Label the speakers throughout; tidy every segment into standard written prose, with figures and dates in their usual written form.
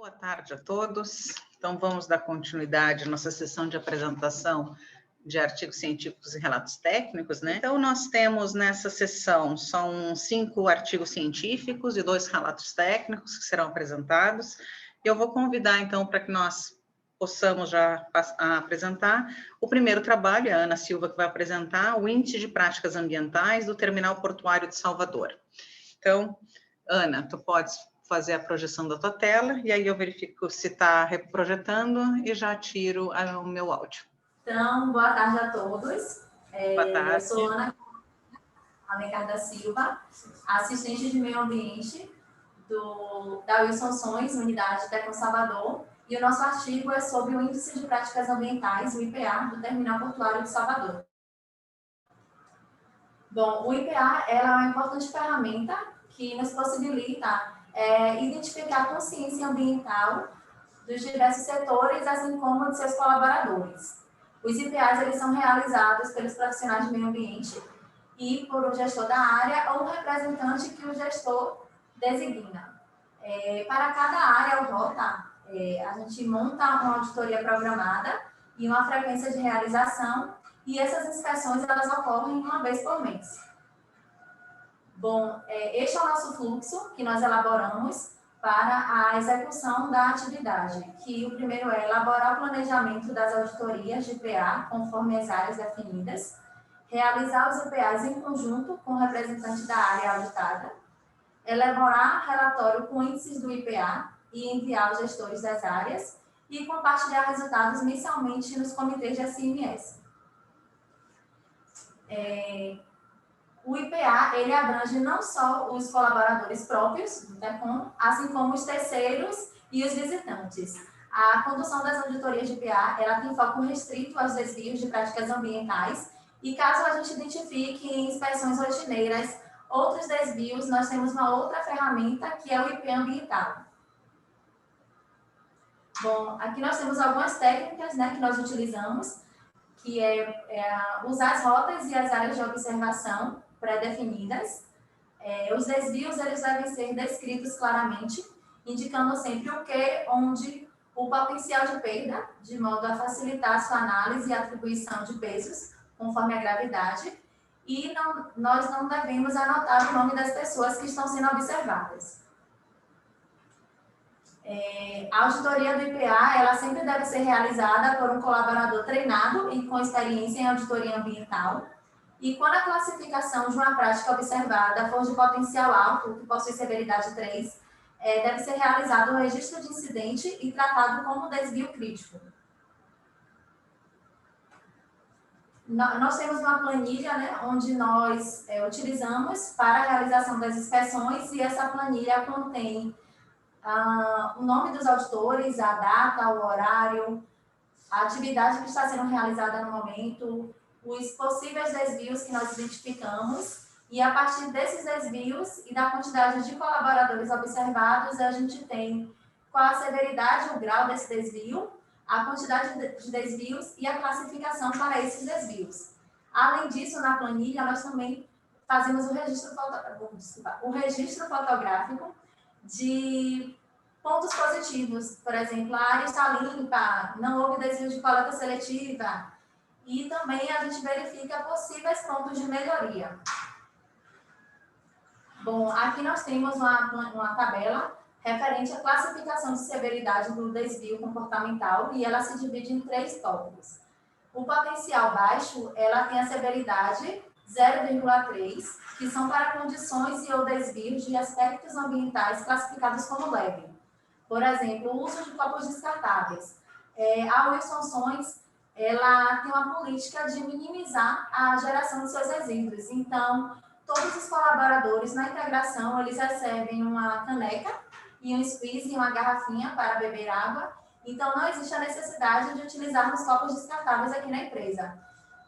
Speaker 1: Boa tarde a todos. Então, vamos dar continuidade à nossa sessão de apresentação de artigos científicos e relatos técnicos, né? Então, nós temos nessa sessão, são 5 artigos científicos e 2 relatos técnicos que serão apresentados. Eu vou convidar, então, para que nós possamos já apresentar o primeiro trabalho, a Ana Silva, que vai apresentar o Índice de Práticas Ambientais do Terminal Portuário de Salvador. Então, Ana, tu podes fazer a projeção da tua tela, e aí eu verifico se está reprojetando e já tiro o meu áudio.
Speaker 2: Então, boa tarde a todos.
Speaker 1: Boa tarde.
Speaker 2: Eu sou Ana Alencar da Silva, assistente de meio ambiente da Wilson Sons, Unidade Tecno Salvador, e o nosso artigo é sobre o Índice de Práticas Ambientais, o IPA, do Terminal Portuário de Salvador. Bom, o IPA é uma importante ferramenta que nos possibilita identificar a consciência ambiental dos diversos setores, assim como de seus colaboradores. Os IPAs eles são realizados pelos profissionais de meio ambiente e por um gestor da área ou um representante que o gestor designa. Para cada área ou rota, a gente monta uma auditoria programada e uma frequência de realização, e essas inspeções elas ocorrem uma vez por mês. Bom, este é o nosso fluxo que nós elaboramos para a execução da atividade, que o primeiro é elaborar o planejamento das auditorias de IPA, conforme as áreas definidas, realizar os IPAs em conjunto com o representante da área auditada, elaborar relatório com índices do IPA e enviar aos gestores das áreas e compartilhar resultados mensalmente nos comitês de SMS. O IPA, ele abrange não só os colaboradores próprios do TECOM, assim como os terceiros e os visitantes. A condução das auditorias de IPA, ela tem foco restrito aos desvios de práticas ambientais, e caso a gente identifique em inspeções rotineiras outros desvios, nós temos uma outra ferramenta, que é o IPA ambiental. Bom, aqui nós temos algumas técnicas, né, que nós utilizamos, que é usar as rotas e as áreas de observação pré-definidas. Os desvios eles devem ser descritos claramente, indicando sempre o que, onde, o potencial de perda, de modo a facilitar a sua análise e atribuição de pesos, conforme a gravidade, e nós não devemos anotar o nome das pessoas que estão sendo observadas. A auditoria do IPA, ela sempre deve ser realizada por um colaborador treinado e com experiência em auditoria ambiental. E quando a classificação de uma prática observada for de potencial alto, que possui severidade 3, deve ser realizado o registro de incidente e tratado como desvio crítico. Nós temos uma planilha, né, onde nós utilizamos para a realização das inspeções, e essa planilha contém o nome dos auditores, a data, o horário, a atividade que está sendo realizada no momento, os possíveis desvios que nós identificamos, e a partir desses desvios e da quantidade de colaboradores observados, a gente tem qual a severidade, o grau desse desvio, a quantidade de desvios e a classificação para esses desvios. Além disso, na planilha, nós também fazemos o registro fotográfico de pontos positivos. Por exemplo, a área está limpa, não houve desvio de coleta seletiva, e também a gente verifica possíveis pontos de melhoria. Bom, aqui nós temos uma tabela referente à classificação de severidade do desvio comportamental, e ela se divide em 3 tópicos. O potencial baixo, ela tem a severidade 0,3, que são para condições e ou desvios de aspectos ambientais classificados como leve. Por exemplo, o uso de copos descartáveis. A Wilson Sons, ela tem uma política de minimizar a geração de seus resíduos. Então, todos os colaboradores na integração, eles recebem uma caneca e um squeeze e uma garrafinha para beber água. Então, não existe a necessidade de utilizarmos copos descartáveis aqui na empresa.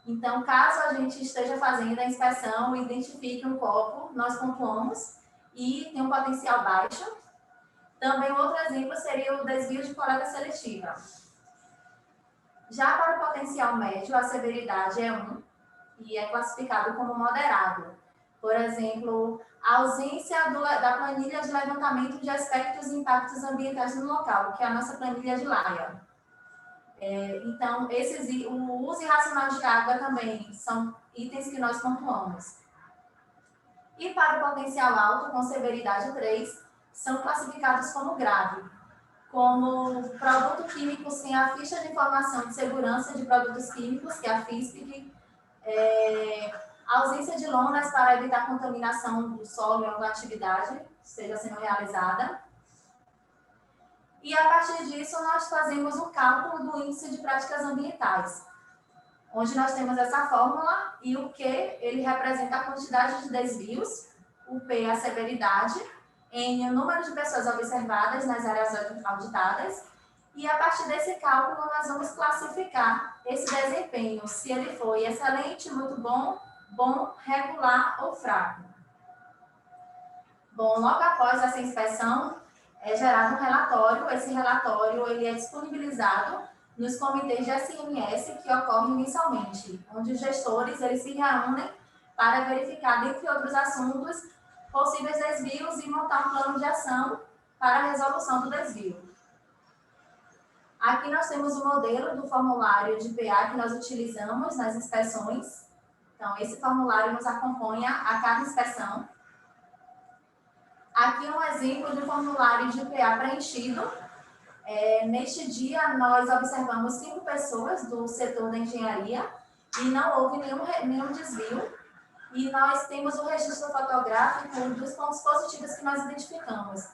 Speaker 2: Então, caso a gente esteja fazendo a inspeção e identifique um copo, nós pontuamos e tem um potencial baixo. Também outro exemplo seria o desvio de coleta seletiva. Já para o potencial médio, a severidade é 1 e é classificado como moderado. Por exemplo, a ausência da planilha de levantamento de aspectos e impactos ambientais no local, que é a nossa planilha de Laia. Então, o uso irracional de água também são itens que nós pontuamos. E para o potencial alto, com severidade 3, são classificados como grave, como produto químico sem a ficha de informação de segurança de produtos químicos, que é a FISPIC, ausência de lonas para evitar contaminação do solo em alguma atividade esteja sendo realizada. E, a partir disso, nós fazemos o cálculo do índice de práticas ambientais, onde nós temos essa fórmula e o Q, ele representa a quantidade de desvios, o P, a severidade, N, o número de pessoas observadas nas áreas auditadas, e, a partir desse cálculo, nós vamos classificar esse desempenho, se ele foi excelente, muito bom, bom, regular ou fraco. Bom, logo após essa inspeção, é gerado um relatório. Esse relatório ele é disponibilizado nos comitês de SMS que ocorrem mensalmente, onde os gestores eles se reúnem para verificar, dentre outros assuntos, possíveis desvios e montar um plano de ação para a resolução do desvio. Aqui nós temos o modelo do formulário de PA que nós utilizamos nas inspeções. Então, esse formulário nos acompanha a cada inspeção. Aqui um exemplo do formulário de PA preenchido. Neste dia, nós observamos 5 pessoas do setor da engenharia e não houve nenhum desvio. E nós temos o registro fotográfico dos pontos positivos que nós identificamos.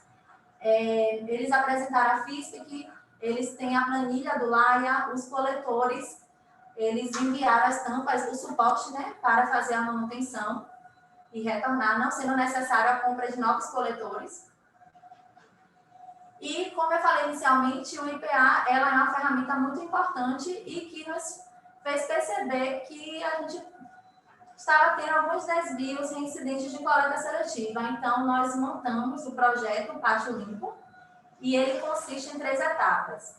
Speaker 2: Eles apresentaram a FISPIC, eles têm a planilha do Laia, os coletores, eles enviaram as tampas, o suporte, né, para fazer a manutenção e retornar, não sendo necessário a compra de novos coletores. E, como eu falei inicialmente, o IPA ela é uma ferramenta muito importante e que nos fez perceber que a gente estava tendo alguns desvios em incidentes de coleta seletiva. Então, nós montamos o projeto Pátio Limpo e ele consiste em 3 etapas.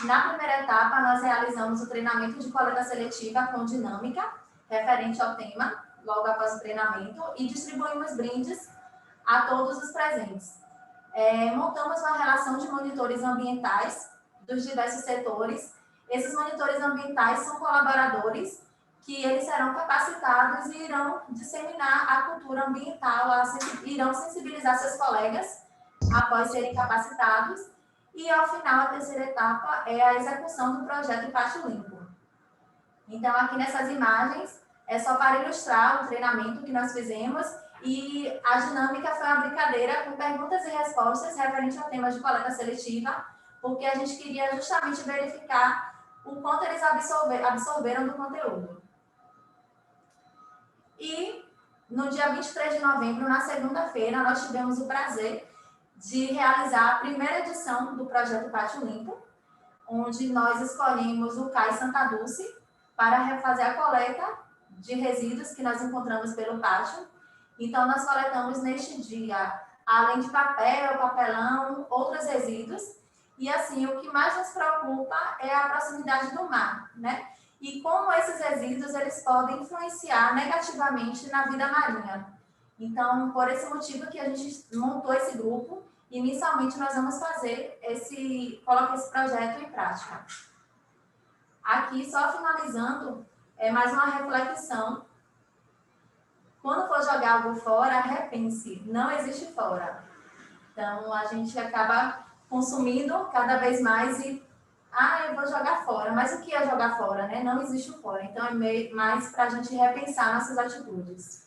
Speaker 2: Na primeira etapa, nós realizamos o treinamento de coleta seletiva com dinâmica, referente ao tema, logo após o treinamento, e distribuímos brindes a todos os presentes. Montamos uma relação de monitores ambientais dos diversos setores. Esses monitores ambientais são colaboradores que eles serão capacitados e irão disseminar a cultura ambiental, irão sensibilizar seus colegas após serem capacitados. E, ao final, a terceira etapa é a execução do projeto Pátio Limpo. Então, aqui nessas imagens, é só para ilustrar o treinamento que nós fizemos e a dinâmica foi uma brincadeira com perguntas e respostas referente ao tema de coleta seletiva, porque a gente queria justamente verificar o quanto eles absorveram do conteúdo. E, no dia 23 de novembro, na segunda-feira, nós tivemos o prazer de realizar a primeira edição do projeto Pátio Limpo, onde nós escolhemos o CAI Santa Dulce para refazer a coleta de resíduos que nós encontramos pelo pátio. Então, nós coletamos neste dia, além de papel, papelão, outros resíduos. E, assim, o que mais nos preocupa é a proximidade do mar, né? E como esses resíduos, eles podem influenciar negativamente na vida marinha. Então, por esse motivo que a gente montou esse grupo, e, inicialmente, nós vamos colocar esse projeto em prática. Aqui, só finalizando, mais uma reflexão. Quando for jogar algo fora, repense, não existe fora. Então, a gente acaba consumindo cada vez mais e, eu vou jogar fora. Mas o que é jogar fora, né? Não existe o fora. Então, é mais para a gente repensar nossas atitudes.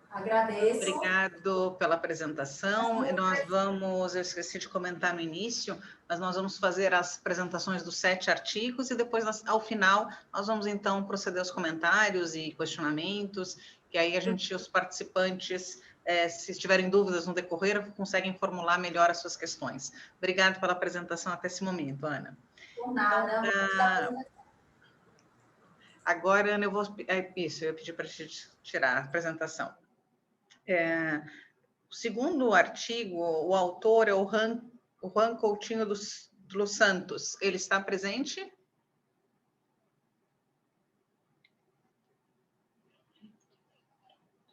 Speaker 2: Agradeço.
Speaker 1: Obrigado pela apresentação. Eu esqueci de comentar no início, mas nós vamos fazer as apresentações dos 7 artigos e depois, ao final, nós vamos, então, proceder aos comentários e questionamentos, que aí os participantes, se tiverem dúvidas no decorrer, conseguem formular melhor as suas questões. Obrigado pela apresentação até esse momento, Ana.
Speaker 2: Por nada.
Speaker 1: Agora, Ana, eu ia pedir para te tirar a apresentação. O segundo artigo, o autor é o O Juan Coutinho dos Santos, ele está presente?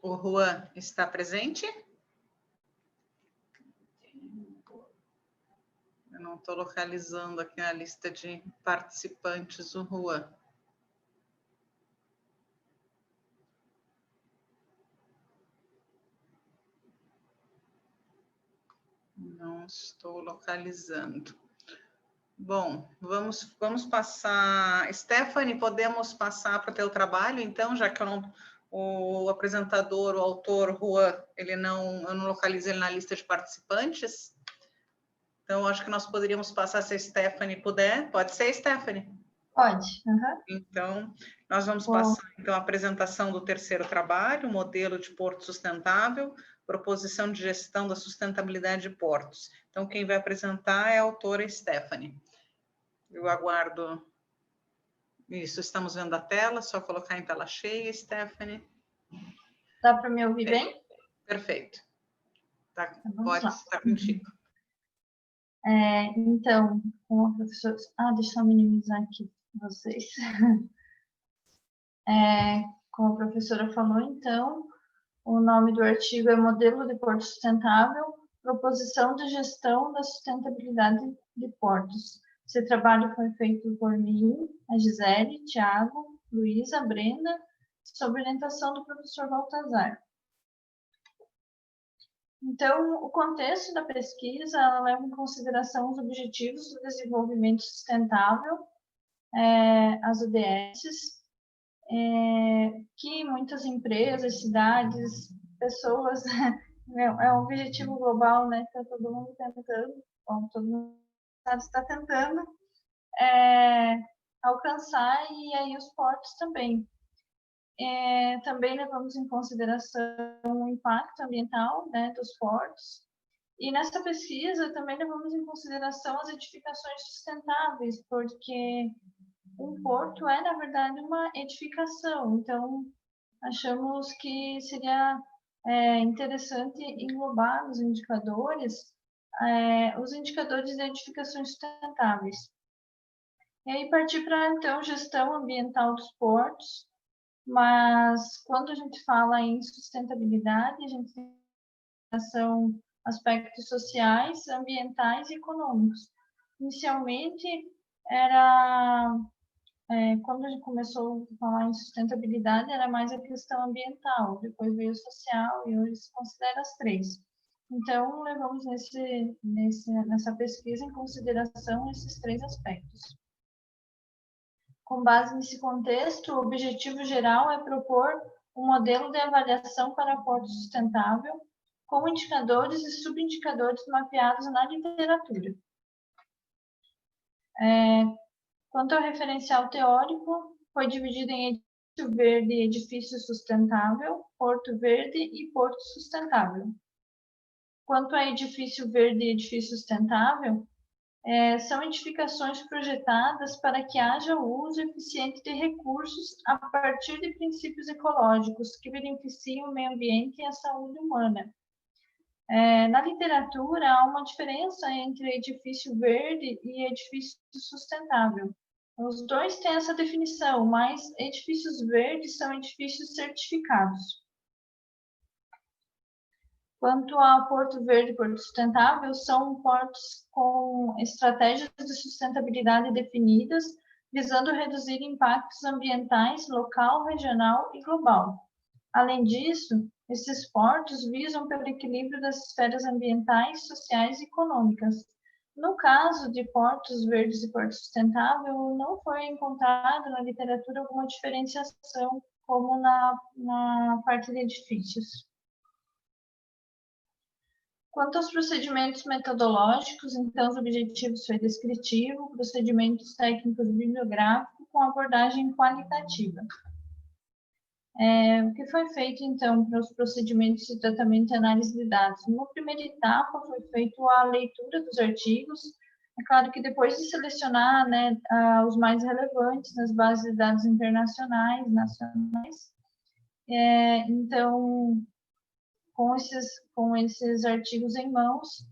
Speaker 1: O Juan está presente? Eu não estou localizando aqui na lista de participantes o Juan. Não estou localizando. Bom, vamos passar. Stephanie, podemos passar para o teu trabalho, então, já que o apresentador, o autor, Juan, eu não localizo ele na lista de participantes. Então, acho que nós poderíamos passar, se a Stephanie puder. Pode ser, Stephanie?
Speaker 3: Pode. Uhum.
Speaker 1: Então, nós vamos passar então, a apresentação do terceiro trabalho, modelo de porto sustentável, proposição de gestão da sustentabilidade de portos. Então, quem vai apresentar é a autora Stephanie. Eu aguardo. Isso, estamos vendo a tela, só colocar em tela cheia, Stephanie.
Speaker 3: Dá para me ouvir bem?
Speaker 1: Perfeito. Tá,
Speaker 3: Vamos
Speaker 1: pode
Speaker 3: lá.
Speaker 1: estar contigo.
Speaker 3: Então, como a professora... deixa eu minimizar aqui vocês. Como a professora falou, então, o nome do artigo é Modelo de Porto Sustentável, Proposição de Gestão da Sustentabilidade de Portos. Esse trabalho foi feito por mim, a Gisele, Thiago, Luísa, Brenda, sob orientação do professor Baltazar. Então, o contexto da pesquisa ela leva em consideração os Objetivos do Desenvolvimento Sustentável, as ODS, que muitas empresas, cidades, pessoas, é um objetivo global, né? Está todo mundo tentando, todo mundo está tentando alcançar, e aí os portos também. Também levamos em consideração o impacto ambiental, né, dos portos. E nessa pesquisa também levamos em consideração as edificações sustentáveis, porque um porto é, na verdade, uma edificação. Então, achamos que seria interessante englobar nos indicadores os indicadores de edificações sustentáveis. E aí partir para, então, gestão ambiental dos portos, mas quando a gente fala em sustentabilidade, a gente tem aspectos sociais, ambientais e econômicos. Inicialmente, quando a gente começou a falar em sustentabilidade, era mais a questão ambiental, depois veio o social e hoje se considera as três. Então, levamos nessa pesquisa em consideração esses três aspectos. Com base nesse contexto, o objetivo geral é propor um modelo de avaliação para porto sustentável, com indicadores e subindicadores mapeados na literatura. Quanto ao referencial teórico, foi dividido em edifício verde e edifício sustentável, porto verde e porto sustentável. Quanto a edifício verde e edifício sustentável, são edificações projetadas para que haja o uso eficiente de recursos a partir de princípios ecológicos que beneficiam o meio ambiente e a saúde humana. Na literatura, há uma diferença entre edifício verde e edifício sustentável. Os dois têm essa definição, mas edifícios verdes são edifícios certificados. Quanto a Porto Verde e Porto Sustentável, são portos com estratégias de sustentabilidade definidas, visando reduzir impactos ambientais local, regional e global. Além disso, esses portos visam pelo equilíbrio das esferas ambientais, sociais e econômicas. No caso de portos verdes e porto sustentável, não foi encontrado na literatura alguma diferenciação, como na parte de edifícios. Quanto aos procedimentos metodológicos, então, os objetivos foi descritivo, procedimentos técnicos bibliográficos com abordagem qualitativa. O que foi feito, então, para os procedimentos de tratamento e análise de dados? Numa primeira etapa, foi feita a leitura dos artigos. É claro que depois de selecionar, né, os mais relevantes nas bases de dados internacionais, nacionais, então, com esses artigos em mãos,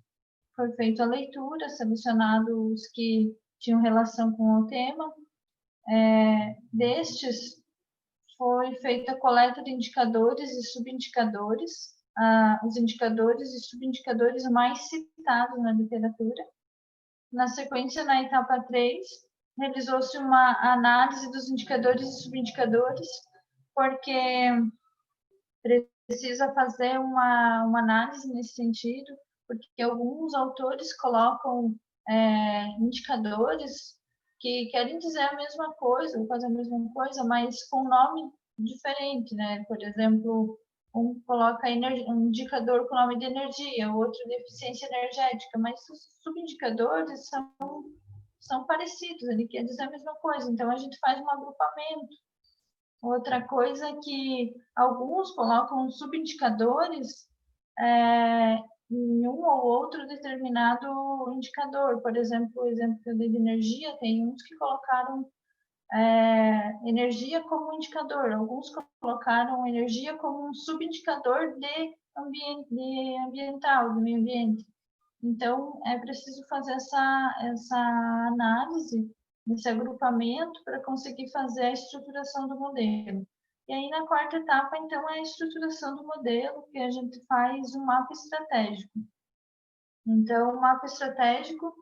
Speaker 3: foi feita a leitura, selecionados os que tinham relação com o tema. Destes, foi feita a coleta de indicadores e subindicadores, os indicadores e subindicadores mais citados na literatura. Na sequência, na etapa 3, realizou-se uma análise dos indicadores e subindicadores, porque precisa fazer uma análise nesse sentido, porque alguns autores colocam indicadores que querem dizer a mesma coisa, ou quase a mesma coisa, mas com nome diferente, né? Por exemplo, um coloca um indicador com nome de energia, o outro de eficiência energética, mas os subindicadores são parecidos, ele quer dizer a mesma coisa, então a gente faz um agrupamento. Outra coisa é que alguns colocam subindicadores em um ou outro determinado indicador. Por exemplo, o exemplo que eu dei de energia, tem uns que colocaram energia como indicador, alguns colocaram energia como um subindicador de ambiental, do meio ambiente. Então, é preciso fazer essa análise, esse agrupamento, para conseguir fazer a estruturação do modelo. E aí, na quarta etapa, então, é a estruturação do modelo, que a gente faz um mapa estratégico. Então, o mapa estratégico,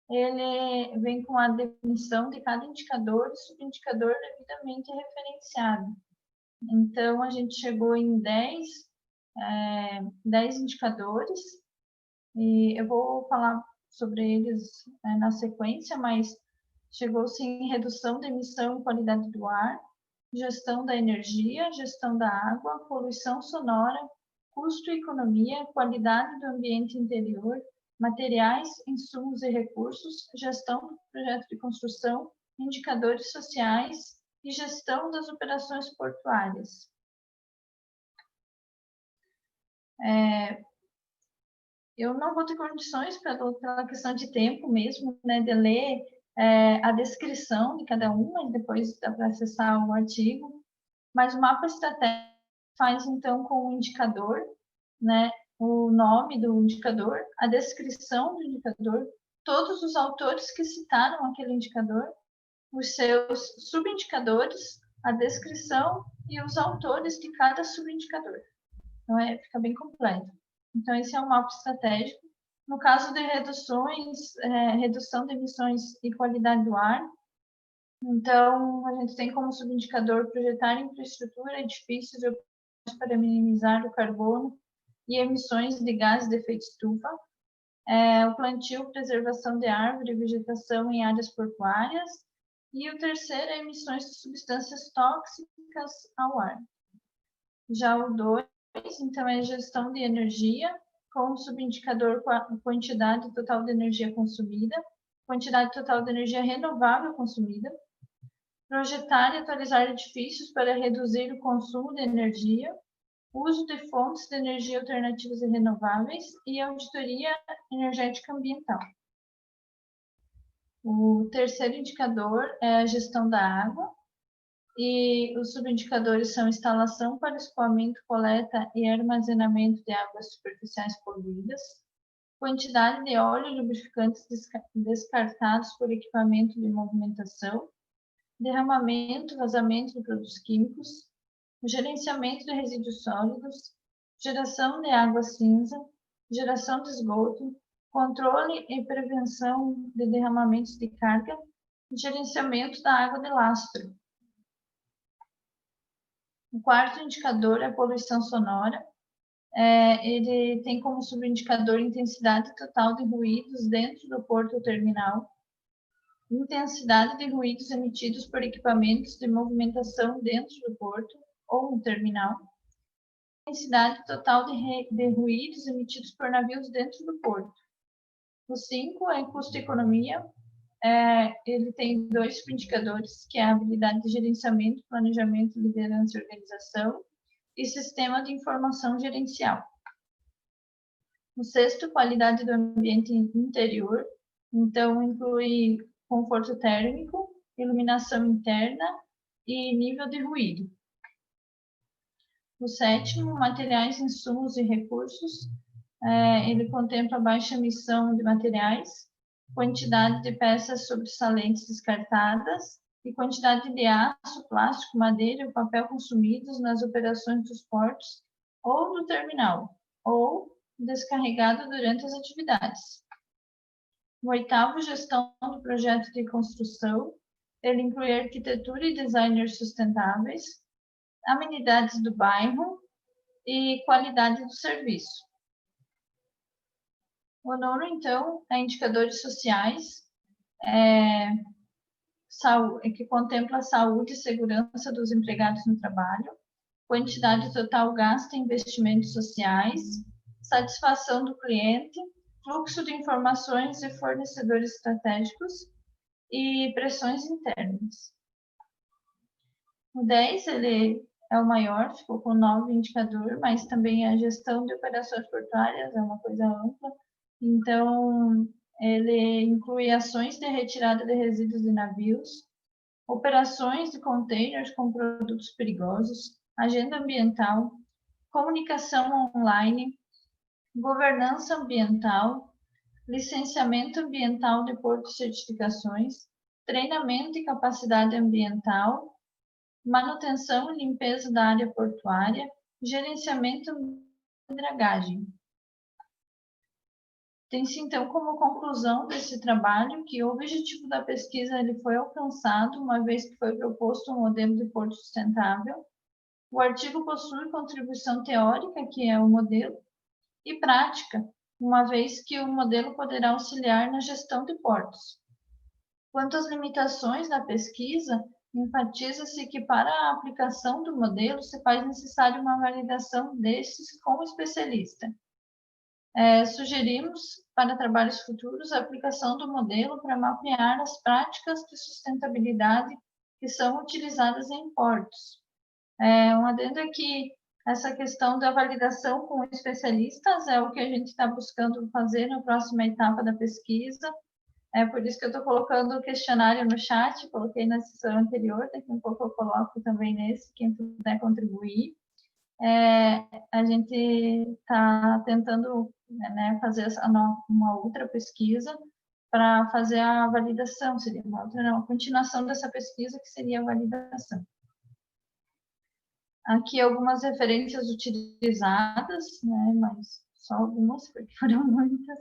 Speaker 3: ele vem com a definição de cada indicador e subindicador devidamente referenciado. Então, a gente chegou em 10 indicadores, e eu vou falar sobre eles na sequência, mas chegou-se em redução da emissão e qualidade do ar, gestão da energia, gestão da água, poluição sonora, custo e economia, qualidade do ambiente interior, materiais, insumos e recursos, gestão do projeto de construção, indicadores sociais e gestão das operações portuárias. Eu não vou ter condições, pela questão de tempo mesmo, né, de ler a descrição de cada uma, e depois dá para acessar o artigo, mas o mapa estratégico faz, então, com o indicador, né, o nome do indicador, a descrição do indicador, todos os autores que citaram aquele indicador, os seus subindicadores, a descrição e os autores de cada subindicador. Então, fica bem completo. Então, esse é um mapa estratégico. No caso de redução de emissões e qualidade do ar, então, a gente tem como subindicador projetar infraestrutura, edifícios para minimizar o carbono e emissões de gases de efeito estufa, o plantio, preservação de árvore e vegetação em áreas portuárias, e o terceiro é emissões de substâncias tóxicas ao ar. Já o 2, então, é gestão de energia, com subindicador quantidade total de energia consumida, quantidade total de energia renovável consumida, projetar e atualizar edifícios para reduzir o consumo de energia, uso de fontes de energia alternativas e renováveis e auditoria energética ambiental. O terceiro indicador é a gestão da água, e os subindicadores são instalação para escoamento, coleta e armazenamento de águas superficiais poluídas, quantidade de óleo e lubrificantes descartados por equipamento de movimentação, derramamento, vazamento de produtos químicos, gerenciamento de resíduos sólidos, geração de água cinza, geração de esgoto, controle e prevenção de derramamentos de carga, gerenciamento da água de lastro. O quarto indicador é a poluição sonora. Ele tem como subindicador intensidade total de ruídos dentro do porto ou terminal, intensidade de ruídos emitidos por equipamentos de movimentação dentro do porto ou no terminal, intensidade total de ruídos emitidos por navios dentro do porto. O 5 é custo e economia. Ele tem 2 subindicadores, que é a habilidade de gerenciamento, planejamento, liderança e organização, e sistema de informação gerencial. O 6º, qualidade do ambiente interior, então inclui conforto térmico, iluminação interna e nível de ruído. O 7º, materiais, insumos e recursos, Ele contempla baixa emissão de materiais, quantidade de peças sobressalentes descartadas e quantidade de aço, plástico, madeira e papel consumidos nas operações dos portos ou do terminal, ou descarregado durante as atividades. O 8º, gestão do projeto de construção. Ele inclui arquitetura e designers sustentáveis, amenidades do bairro e qualidade do serviço. O 9º, então, é indicadores sociais, que contempla a saúde e segurança dos empregados no trabalho, quantidade total gasta em investimentos sociais, satisfação do cliente, fluxo de informações e fornecedores estratégicos e pressões internas. O 10, ele é o maior, ficou com 9 indicadores, mas também a gestão de operações portuárias é uma coisa ampla. Então, ele inclui ações de retirada de resíduos de navios, operações de containers com produtos perigosos, agenda ambiental, comunicação online, governança ambiental, licenciamento ambiental de portos e certificações, treinamento e capacidade ambiental, manutenção e limpeza da área portuária, gerenciamento de dragagem. Tem-se, então, como conclusão desse trabalho que o objetivo da pesquisa ele foi alcançado, uma vez que foi proposto um modelo de porto sustentável. O artigo possui contribuição teórica, que é o modelo, e prática, uma vez que o modelo poderá auxiliar na gestão de portos. Quanto às limitações da pesquisa, enfatiza-se que para a aplicação do modelo se faz necessário uma validação destes com o especialista. Sugerimos para trabalhos futuros a aplicação do modelo para mapear as práticas de sustentabilidade que são utilizadas em portos. Um adendo é que essa questão da validação com especialistas é o que a gente está buscando fazer na próxima etapa da pesquisa. É por isso que eu estou colocando o questionário no chat, coloquei na sessão anterior, daqui um pouco eu coloco também nesse, quem puder contribuir. A gente está tentando, né, fazer uma outra pesquisa para fazer a validação, seria uma continuação dessa pesquisa que seria a validação. Aqui algumas referências utilizadas, né, mas só algumas, porque foram muitas.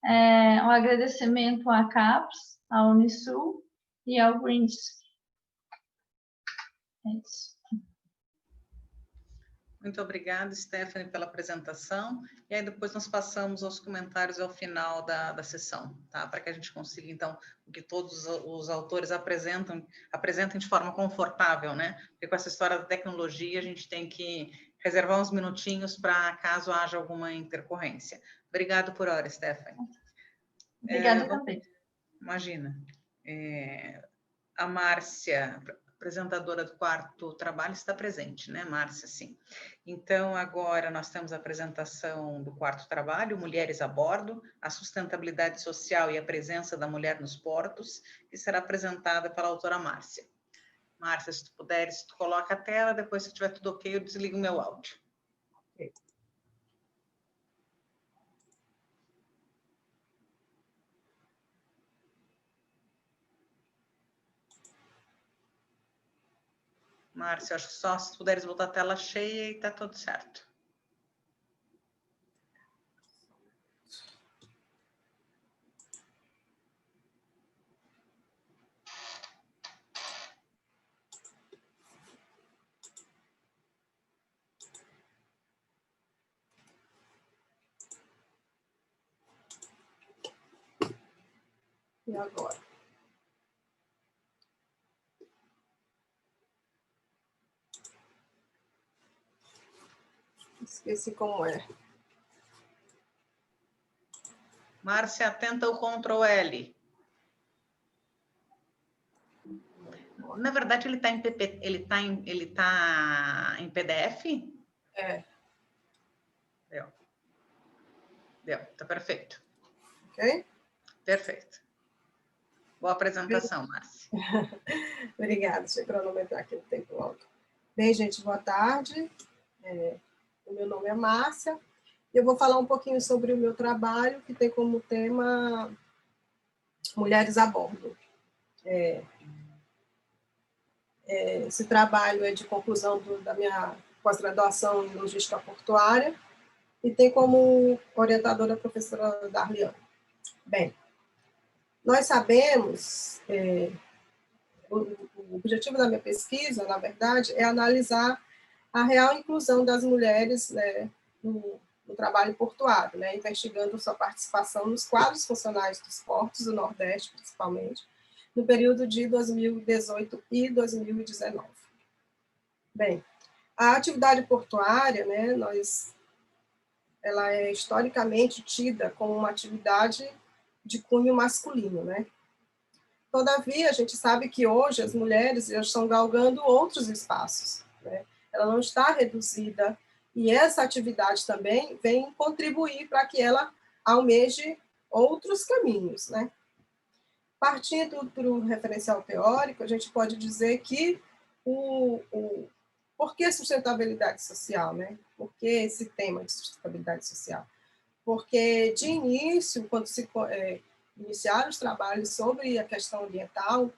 Speaker 3: Um agradecimento à CAPES, à Unisul e ao Greens. É isso.
Speaker 1: Muito obrigada, Stephanie, pela apresentação. E aí depois nós passamos aos comentários ao final da sessão, tá? Para que a gente consiga, então, que todos os autores apresentem de forma confortável, né? Porque com essa história da tecnologia, a gente tem que reservar uns minutinhos para caso haja alguma intercorrência. Obrigado por hora, Stephanie.
Speaker 3: Obrigada também.
Speaker 1: Imagina. A Márcia, apresentadora do quarto trabalho, está presente, né, Márcia? Sim. Então, agora nós temos a apresentação do quarto trabalho, Mulheres a Bordo, a sustentabilidade social e a presença da mulher nos portos, que será apresentada pela autora Márcia. Márcia, se tu puderes, tu coloca a tela, depois, se tiver tudo ok, eu desligo o meu áudio.
Speaker 4: Ok.
Speaker 1: Márcia, acho que só se puderes botar a tela cheia e tá tudo certo.
Speaker 4: E agora? Esqueci como é.
Speaker 1: Márcia, atenta o Ctrl L. Na verdade, ele está em PP, ele tá em PDF? Deu, tá perfeito.
Speaker 4: Ok?
Speaker 1: Perfeito. Boa apresentação, Márcia.
Speaker 4: Obrigada, deixa eu cronometrar aqui no tempo alto. Bem, gente, boa tarde. O meu nome é Márcia. Eu vou falar um pouquinho sobre o meu trabalho, que tem como tema Mulheres a Bordo. Esse trabalho é de conclusão da minha pós-graduação em logística portuária e tem como orientadora a professora Darliane. Bem, nós sabemos, o objetivo da minha pesquisa, na verdade, é analisar a real inclusão das mulheres, né, no trabalho portuário, né, investigando sua participação nos quadros funcionais dos portos do Nordeste, principalmente, no período de 2018 e 2019. Bem, a atividade portuária, né, ela é historicamente tida como uma atividade de cunho masculino, né? Todavia, a gente sabe que hoje as mulheres já estão galgando outros espaços, né? Ela não está reduzida, e essa atividade também vem contribuir para que ela almeje outros caminhos, né? Partindo para o referencial teórico, a gente pode dizer que por que sustentabilidade social, né? Por que esse tema de sustentabilidade social? Porque, de início, quando se iniciaram os trabalhos sobre a questão ambiental,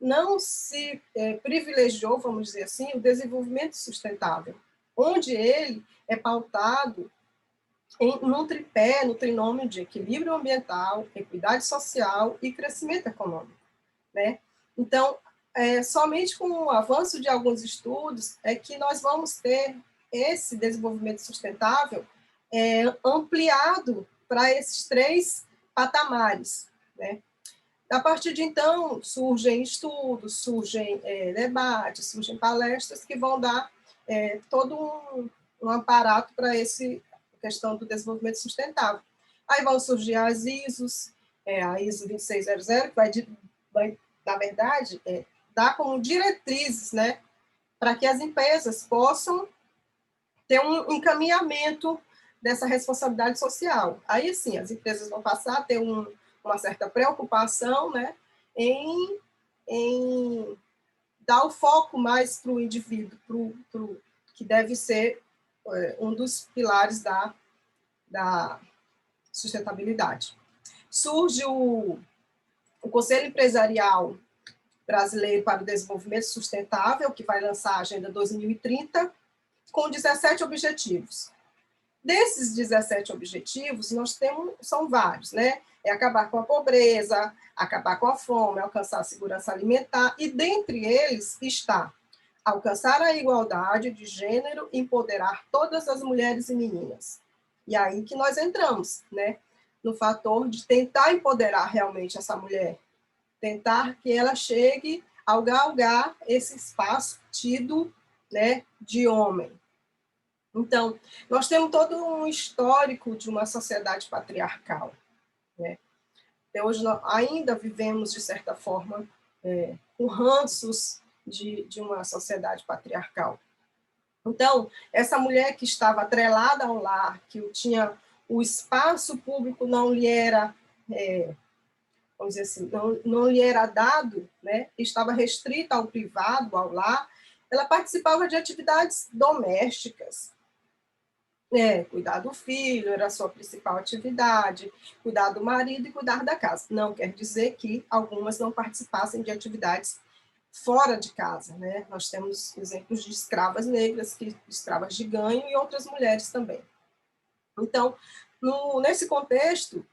Speaker 4: não se privilegiou, vamos dizer assim, o desenvolvimento sustentável, onde ele é pautado num tripé, no trinômio de equilíbrio ambiental, equidade social e crescimento econômico, né? Então, somente com o avanço de alguns estudos é que nós vamos ter esse desenvolvimento sustentável ampliado para esses 3 patamares, né? A partir de então, surgem estudos, surgem debates, surgem palestras que vão dar todo um aparato para essa questão do desenvolvimento sustentável. Aí vão surgir as ISOs, a ISO 2600, que vai na verdade, dar como diretrizes, né, para que as empresas possam ter um encaminhamento dessa responsabilidade social. Aí, sim, as empresas vão passar a ter uma certa preocupação, né, em dar o foco mais para o indivíduo, que deve ser um dos pilares da sustentabilidade. Surge o Conselho Empresarial Brasileiro para o Desenvolvimento Sustentável, que vai lançar a Agenda 2030, com 17 objetivos. Desses 17 objetivos, são vários, né? É acabar com a pobreza, acabar com a fome, alcançar a segurança alimentar, e dentre eles está alcançar a igualdade de gênero e empoderar todas as mulheres e meninas. E aí que nós entramos, né? No fator de tentar empoderar realmente essa mulher, tentar que ela chegue a galgar esse espaço tido, né, de homem. Então, nós temos todo um histórico de uma sociedade patriarcal, né? Até hoje nós ainda vivemos, de certa forma, com ranços de uma sociedade patriarcal. Então, essa mulher que estava atrelada ao lar, que tinha o espaço público não lhe era vamos dizer assim, não lhe era dado, né, estava restrita ao privado, ao lar, ela participava de atividades domésticas. Cuidar do filho era a sua principal atividade, cuidar do marido e cuidar da casa. Não quer dizer que algumas não participassem de atividades fora de casa, né? Nós temos exemplos de escravas negras, escravas de ganho e outras mulheres também. Então, nesse contexto,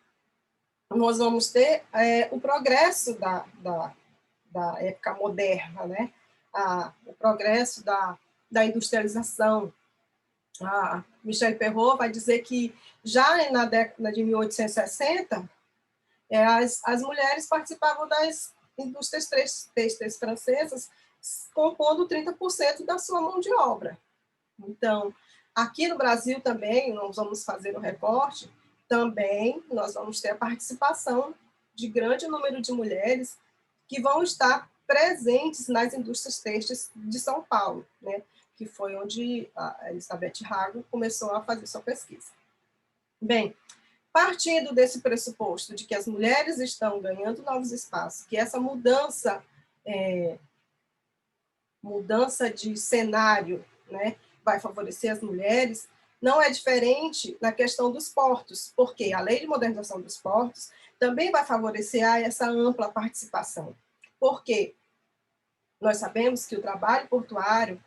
Speaker 4: nós vamos ter o progresso da época moderna, né? O progresso da industrialização. A Michelle Perrault vai dizer que já na década de 1860, as mulheres participavam das indústrias têxteis francesas, compondo 30% da sua mão de obra. Então, aqui no Brasil também, nós vamos fazer o recorte, também nós vamos ter a participação de grande número de mulheres que vão estar presentes nas indústrias têxteis de São Paulo, né? Que foi onde a Elizabeth Hago começou a fazer sua pesquisa. Bem, partindo desse pressuposto de que as mulheres estão ganhando novos espaços, que essa mudança de cenário, né, vai favorecer as mulheres, Não é diferente na questão dos portos, porque a Lei de Modernização dos Portos também vai favorecer essa ampla participação. Porque nós sabemos que o trabalho portuário,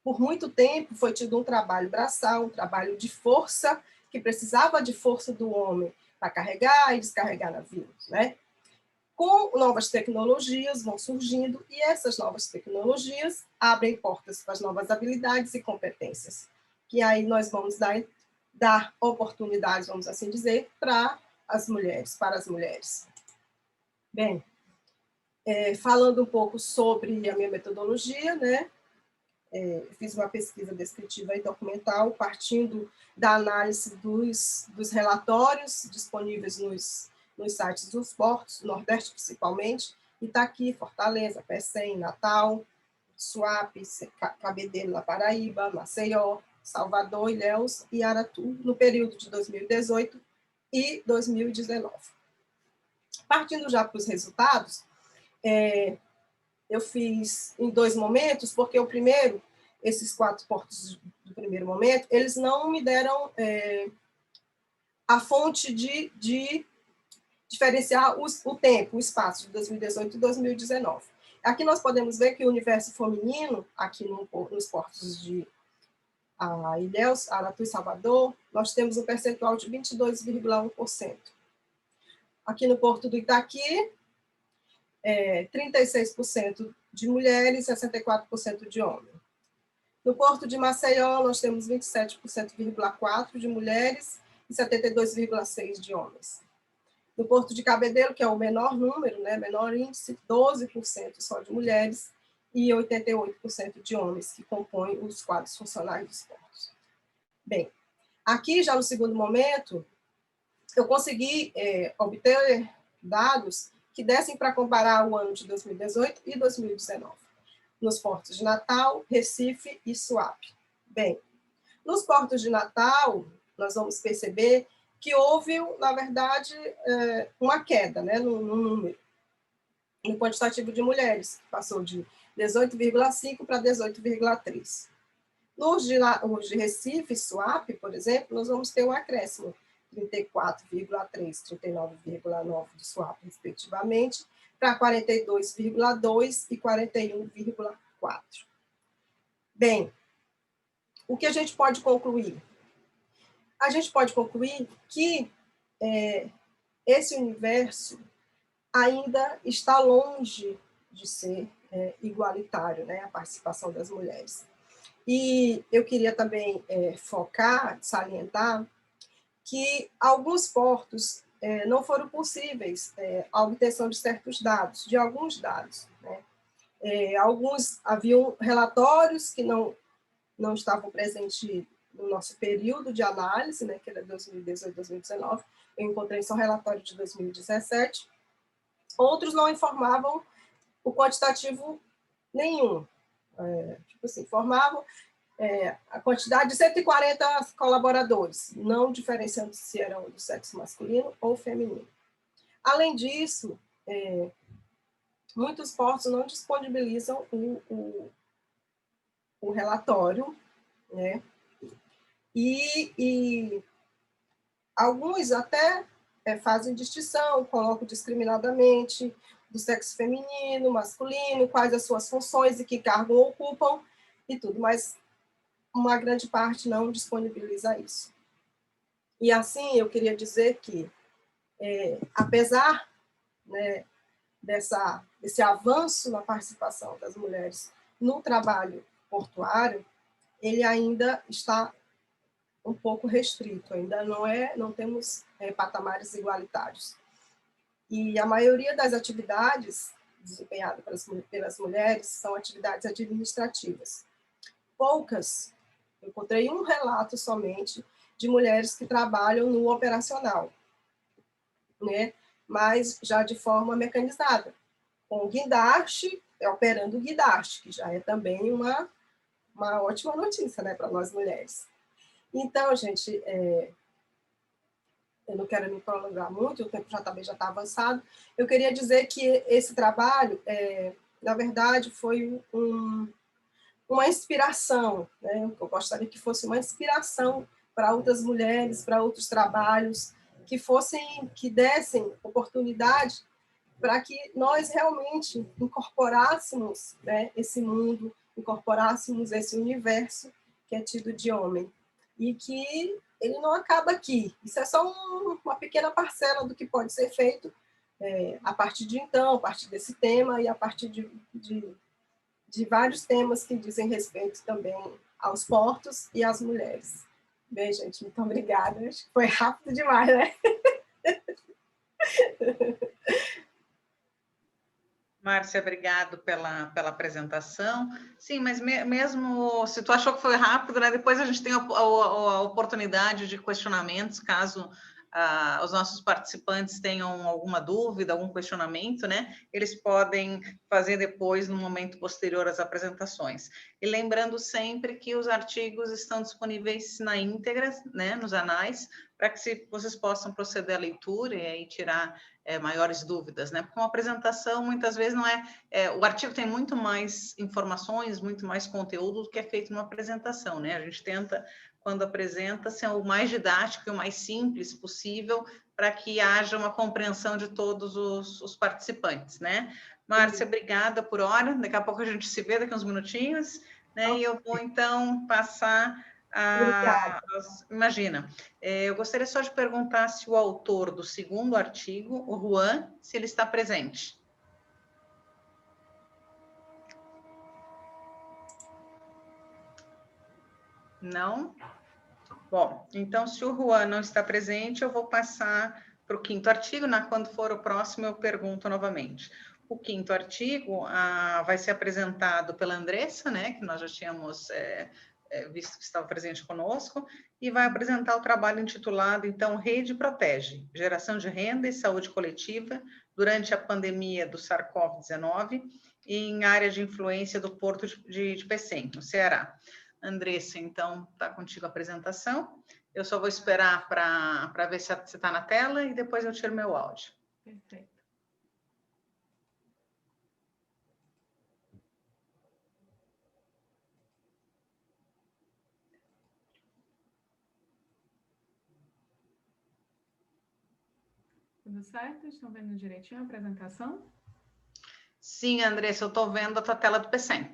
Speaker 4: por muito tempo, foi tido um trabalho braçal, um trabalho de força, que precisava de força do homem para carregar e descarregar navios, né? Com novas tecnologias vão surgindo, e essas novas tecnologias abrem portas para as novas habilidades e competências, que aí nós vamos dar oportunidades, vamos assim dizer, para as mulheres. Bem, falando um pouco sobre a minha metodologia, né? Fiz uma pesquisa descritiva e documental, partindo da análise dos relatórios disponíveis nos sites dos portos, Nordeste principalmente, Itaqui, Fortaleza, Pecém, Natal, Suape, Cabedelo, na Paraíba, Maceió, Salvador, Ilhéus e Aratu, no período de 2018 e 2019. Partindo já para os resultados, eu fiz em 2 momentos, porque o primeiro, esses 4 portos do primeiro momento, eles não me deram a fonte de diferenciar o tempo, o espaço de 2018 e 2019. Aqui nós podemos ver que o universo feminino, aqui nos portos de Ilhéus, Aratu e Salvador, nós temos um percentual de 22,1%. Aqui no Porto do Itaqui, 36% de mulheres e 64% de homens. No Porto de Maceió, nós temos 27,4% de mulheres e 72,6% de homens. No Porto de Cabedelo, que é o menor número, né, menor índice, 12% só de mulheres e 88% de homens, que compõem os quadros funcionais dos portos. Bem, aqui já no segundo momento, eu consegui obter dados que dessem para comparar o ano de 2018 e 2019, nos portos de Natal, Recife e Suape. Bem, nos portos de Natal, nós vamos perceber que houve, na verdade, uma queda, né, no número, no quantitativo de mulheres, que passou de 18,5 para 18,3. Nos de Recife e Suape, por exemplo, nós vamos ter um acréscimo, 34,3, 39,9 de Suape, respectivamente, para 42,2 e 41,4. Bem, o que a gente pode concluir? A gente pode concluir que esse universo ainda está longe de ser igualitário, né, a participação das mulheres. E eu queria também focar, salientar, que alguns portos não foram possíveis a obtenção de certos dados, de alguns dados, né? Alguns haviam relatórios que não estavam presentes no nosso período de análise, né, que era 2018, 2019, eu encontrei só relatório de 2017, outros não informavam o quantitativo nenhum, tipo assim, informavam a quantidade de 140 colaboradores, não diferenciando se eram do sexo masculino ou feminino. Além disso, muitos portos não disponibilizam o relatório, né? E alguns até fazem distinção, colocam discriminadamente do sexo feminino, masculino, quais as suas funções e que cargo ocupam e tudo, mas uma grande parte não disponibiliza isso. E assim, eu queria dizer que, apesar, né, desse avanço na participação das mulheres no trabalho portuário, ele ainda está um pouco restrito, ainda não temos patamares igualitários. E a maioria das atividades desempenhadas pelas mulheres são atividades administrativas. Poucas, eu encontrei um relato somente de mulheres que trabalham no operacional, né? Mas já de forma mecanizada, com guindaste, operando guindaste, que já é também uma ótima notícia, né, para nós mulheres. Então, gente, eu não quero me prolongar muito, o tempo também já está avançado. Eu queria dizer que esse trabalho, na verdade, foi uma inspiração, né? Eu gostaria que fosse uma inspiração para outras mulheres, para outros trabalhos, que dessem oportunidade para que nós realmente incorporássemos, né, esse mundo, incorporássemos esse universo que é tido de homem. E que ele não acaba aqui. Isso é só uma pequena parcela do que pode ser feito a partir de então, a partir desse tema e a partir de vários temas que dizem respeito também aos portos e às mulheres. Bem, gente, muito obrigada. Acho que foi rápido demais, né?
Speaker 1: Márcia, obrigado pela apresentação. Sim, mas mesmo se tu achou que foi rápido, né, depois a gente tem a oportunidade de questionamentos, caso os nossos participantes tenham alguma dúvida, algum questionamento, né, eles podem fazer depois, no momento posterior às apresentações. E lembrando sempre que os artigos estão disponíveis na íntegra, né, nos anais, para que vocês possam proceder à leitura e aí tirar maiores dúvidas, né? Porque uma apresentação, muitas vezes, não o artigo tem muito mais informações, muito mais conteúdo do que é feito numa apresentação, né? A gente tenta, quando apresenta, ser o mais didático e o mais simples possível para que haja uma compreensão de todos os participantes, né? Márcia, obrigada por hora. Daqui a pouco a gente se vê, daqui a uns minutinhos, né? E eu vou, então, passar imagina, eu gostaria só de perguntar se o autor do segundo artigo, o Juan, se ele está presente. Não? Bom, então, se o Juan não está presente, eu vou passar para o quinto artigo, quando for o próximo eu pergunto novamente. O quinto artigo vai ser apresentado pela Andressa, né, que nós já tínhamos visto que estava presente conosco, e vai apresentar o trabalho intitulado, então, Rede Protege, Geração de Renda e Saúde Coletiva durante a pandemia do SARS-CoV-19 em área de influência do Porto de Pecém, no Ceará. Andressa, então, está contigo a apresentação. Eu só vou esperar para ver se está na tela e depois eu tiro meu áudio.
Speaker 5: Perfeito. Tudo certo? Estão vendo direitinho a apresentação?
Speaker 1: Sim, Andressa, eu estou vendo a tua tela do PC.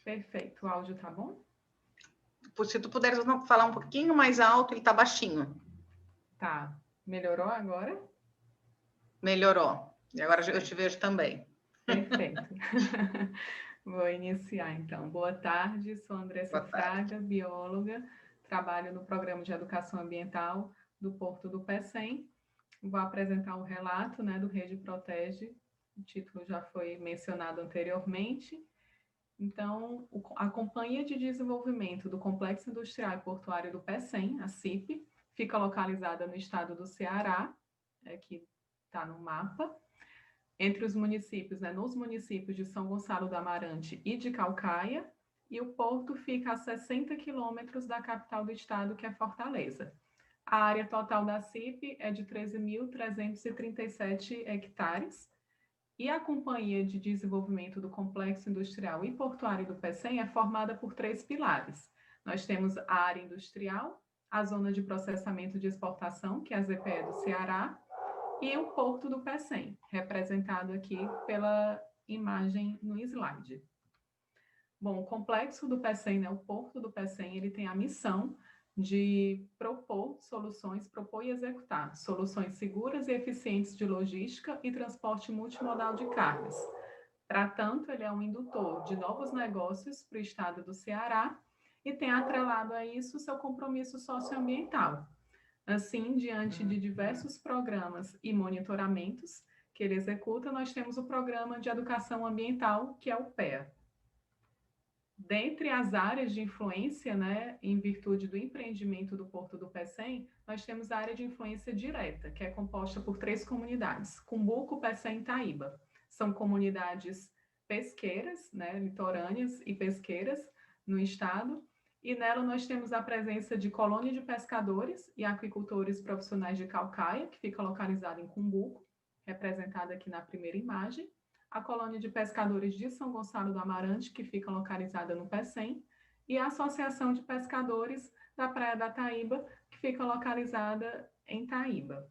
Speaker 5: Perfeito. O áudio tá bom?
Speaker 1: Se tu puderes falar um pouquinho mais alto, ele está baixinho.
Speaker 5: Tá. Melhorou agora?
Speaker 1: Melhorou. E agora eu te vejo também.
Speaker 5: Perfeito. Vou iniciar, então. Boa tarde, sou Andressa Fraga, bióloga, trabalho no Programa de Educação Ambiental do Porto do Pecém. Vou apresentar um relato, né, do Rede Protege, o título já foi mencionado anteriormente. Então, a Companhia de Desenvolvimento do Complexo Industrial e Portuário do Pecém, a CIP, fica localizada no estado do Ceará, que está no mapa, entre os municípios, né, nos municípios de São Gonçalo do Amarante e de Caucaia, e o porto fica a 60 quilômetros da capital do estado, que é Fortaleza. A área total da CIP é de 13.337 hectares, e a Companhia de Desenvolvimento do Complexo Industrial e Portuário do Pecém é formada por 3 pilares. Nós temos a área industrial, a zona de processamento de exportação, que é a ZPE do Ceará, e o Porto do Pecém, representado aqui pela imagem no slide. Bom, o Complexo do Pecém, né, o Porto do Pecém, ele tem a missão de propor e executar soluções seguras e eficientes de logística e transporte multimodal de cargas. Para tanto, ele é um indutor de novos negócios para o estado do Ceará e tem atrelado a isso seu compromisso socioambiental. Assim, diante de diversos programas e monitoramentos que ele executa, nós temos o Programa de Educação Ambiental, que é o PEA. Dentre as áreas de influência, né, em virtude do empreendimento do Porto do Pecém, nós temos a área de influência direta, que é composta por 3 comunidades, Cumbuco, Pecém e Taíba. São comunidades pesqueiras, né, litorâneas e pesqueiras no estado, e nela nós temos a presença de colônia de pescadores e aquicultores profissionais de Caucaia, que fica localizada em Cumbuco, representada aqui na primeira imagem. a Colônia de Pescadores de São Gonçalo do Amarante, que fica localizada no Pecém, e a Associação de Pescadores da Praia da Taíba, que fica localizada em Taíba.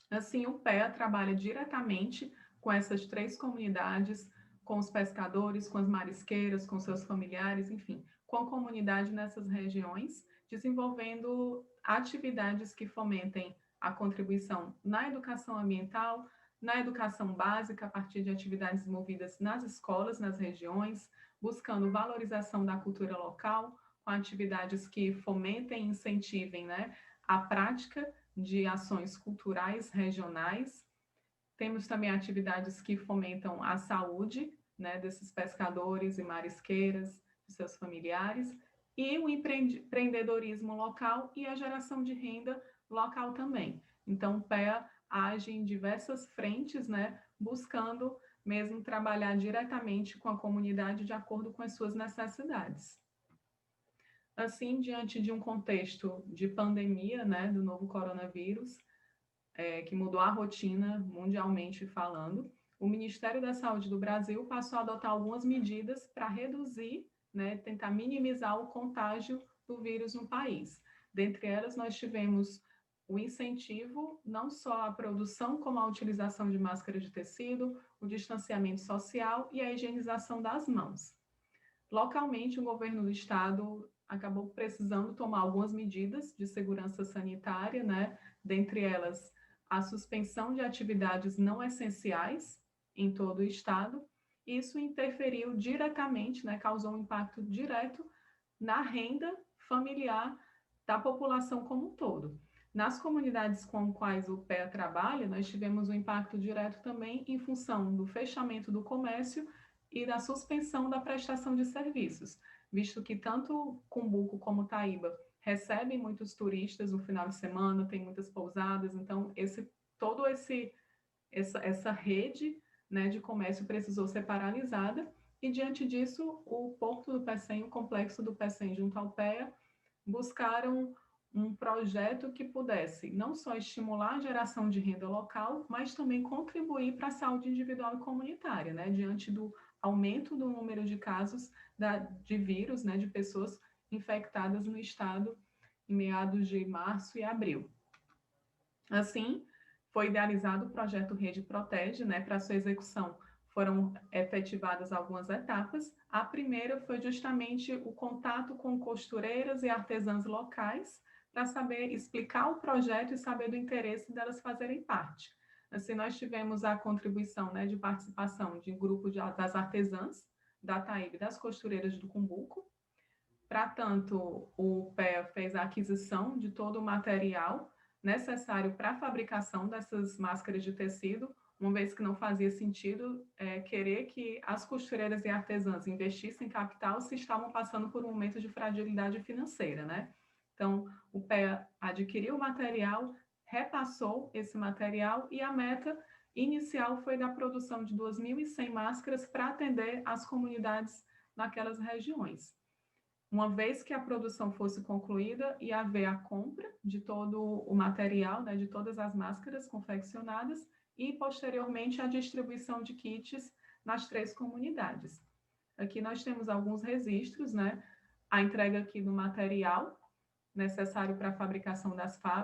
Speaker 5: Assim, o PEA trabalha diretamente com essas 3 comunidades, com os pescadores, com as marisqueiras, com seus familiares, enfim, com a comunidade nessas regiões, desenvolvendo atividades que fomentem a contribuição na educação ambiental, na educação básica, a partir de atividades desenvolvidas nas escolas, nas regiões, buscando valorização da cultura local, com atividades que fomentem e incentivem, né, a prática de ações culturais regionais. Temos também atividades que fomentam a saúde, né, desses pescadores e marisqueiras, de seus familiares, e o empreendedorismo local e a geração de renda local também. Então, o PEA age em diversas frentes, né, buscando mesmo trabalhar diretamente com a comunidade de acordo com as suas necessidades. Assim, diante de um contexto de pandemia, né, do novo coronavírus, que mudou a rotina mundialmente falando, o Ministério da Saúde do Brasil passou a adotar algumas medidas para reduzir, né, tentar minimizar o contágio do vírus no país. Dentre elas, nós tivemos o incentivo não só à produção, como à utilização de máscara de tecido, o distanciamento social e a higienização das mãos. Localmente, o governo do estado acabou precisando tomar algumas medidas de segurança sanitária, né? Dentre elas, a suspensão de atividades não essenciais em todo o estado. Isso interferiu diretamente, né? Causou um impacto direto na renda familiar da população como um todo. Nas comunidades com quais o PEA trabalha, nós tivemos um impacto direto também em função do fechamento do comércio e da suspensão da prestação de serviços, visto que tanto Cumbuco como Taíba recebem muitos turistas no final de semana, tem muitas pousadas, então essa rede, né, de comércio precisou ser paralisada, e diante disso o Porto do Pecém, o complexo do Pecém junto ao PEA, buscaram um projeto que pudesse não só estimular a geração de renda local, mas também contribuir para a saúde individual e comunitária, né, diante do aumento do número de casos de vírus, né, de pessoas infectadas no estado em meados de março e abril. Assim, foi idealizado o projeto Rede Protege, né, para sua execução foram efetivadas algumas etapas. A primeira foi justamente o contato com costureiras e artesãs locais, para saber explicar o projeto e saber do interesse delas fazerem parte. Assim, nós tivemos a contribuição, né, de participação de grupo das artesãs da Taíba e das costureiras do Cumbuco. Para tanto, o PEA fez a aquisição de todo o material necessário para a fabricação dessas máscaras de tecido, uma vez que não fazia sentido querer que as costureiras e artesãs investissem capital se estavam passando por um momento de fragilidade financeira, né? Então, o PEA adquiriu o material, repassou esse material e a meta inicial foi da produção de 2.100 máscaras para atender as comunidades naquelas regiões. Uma vez que a produção fosse concluída, ia haver a compra de todo o material, né, de todas as máscaras confeccionadas e, posteriormente, a distribuição de kits nas 3 comunidades. Aqui nós temos alguns registros, né? A entrega aqui do material necessário para a fabricação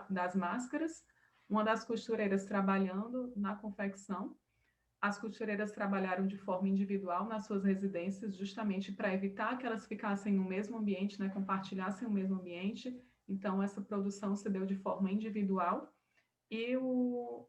Speaker 5: das máscaras, uma das costureiras trabalhando na confecção. As costureiras trabalharam de forma individual nas suas residências, justamente para evitar que elas ficassem no mesmo ambiente, né, compartilhassem o mesmo ambiente. Então, essa produção se deu de forma individual e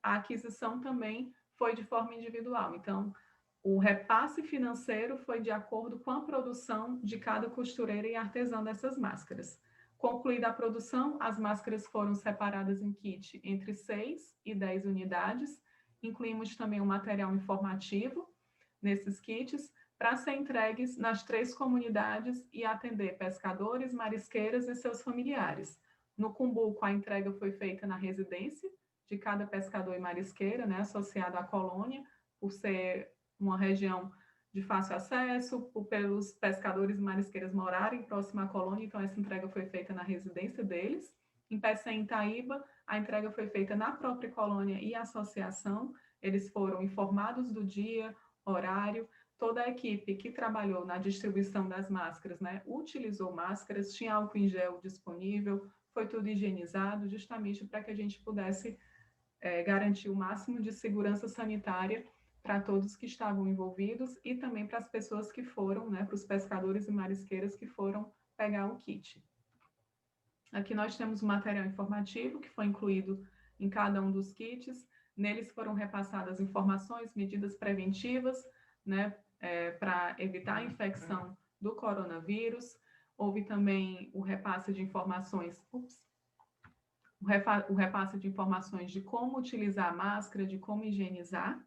Speaker 5: a aquisição também foi de forma individual. Então, o repasse financeiro foi de acordo com a produção de cada costureira e artesã dessas máscaras. Concluída a produção, as máscaras foram separadas em kit entre 6 e 10 unidades. Incluímos também um material informativo nesses kits para ser entregues nas 3 comunidades e atender pescadores, marisqueiras e seus familiares. No Cumbuco, a entrega foi feita na residência de cada pescador e marisqueira, né, associada à colônia, por ser uma região de fácil acesso, pelos pescadores e marisqueiras morarem próximo à colônia, então essa entrega foi feita na residência deles. Em Pecém, Taíba, a entrega foi feita na própria colônia e associação, eles foram informados do dia, horário, toda a equipe que trabalhou na distribuição das máscaras, né, utilizou máscaras, tinha álcool em gel disponível, foi tudo higienizado, justamente para que a gente pudesse garantir o máximo de segurança sanitária para todos que estavam envolvidos e também para as pessoas que foram, né, para os pescadores e marisqueiras que foram pegar o kit. Aqui nós temos o material informativo que foi incluído em cada um dos kits. Neles foram repassadas informações, medidas preventivas, né, para evitar a infecção do coronavírus. Houve também o repasse de informações, o repasse de informações de como utilizar a máscara, de como higienizar.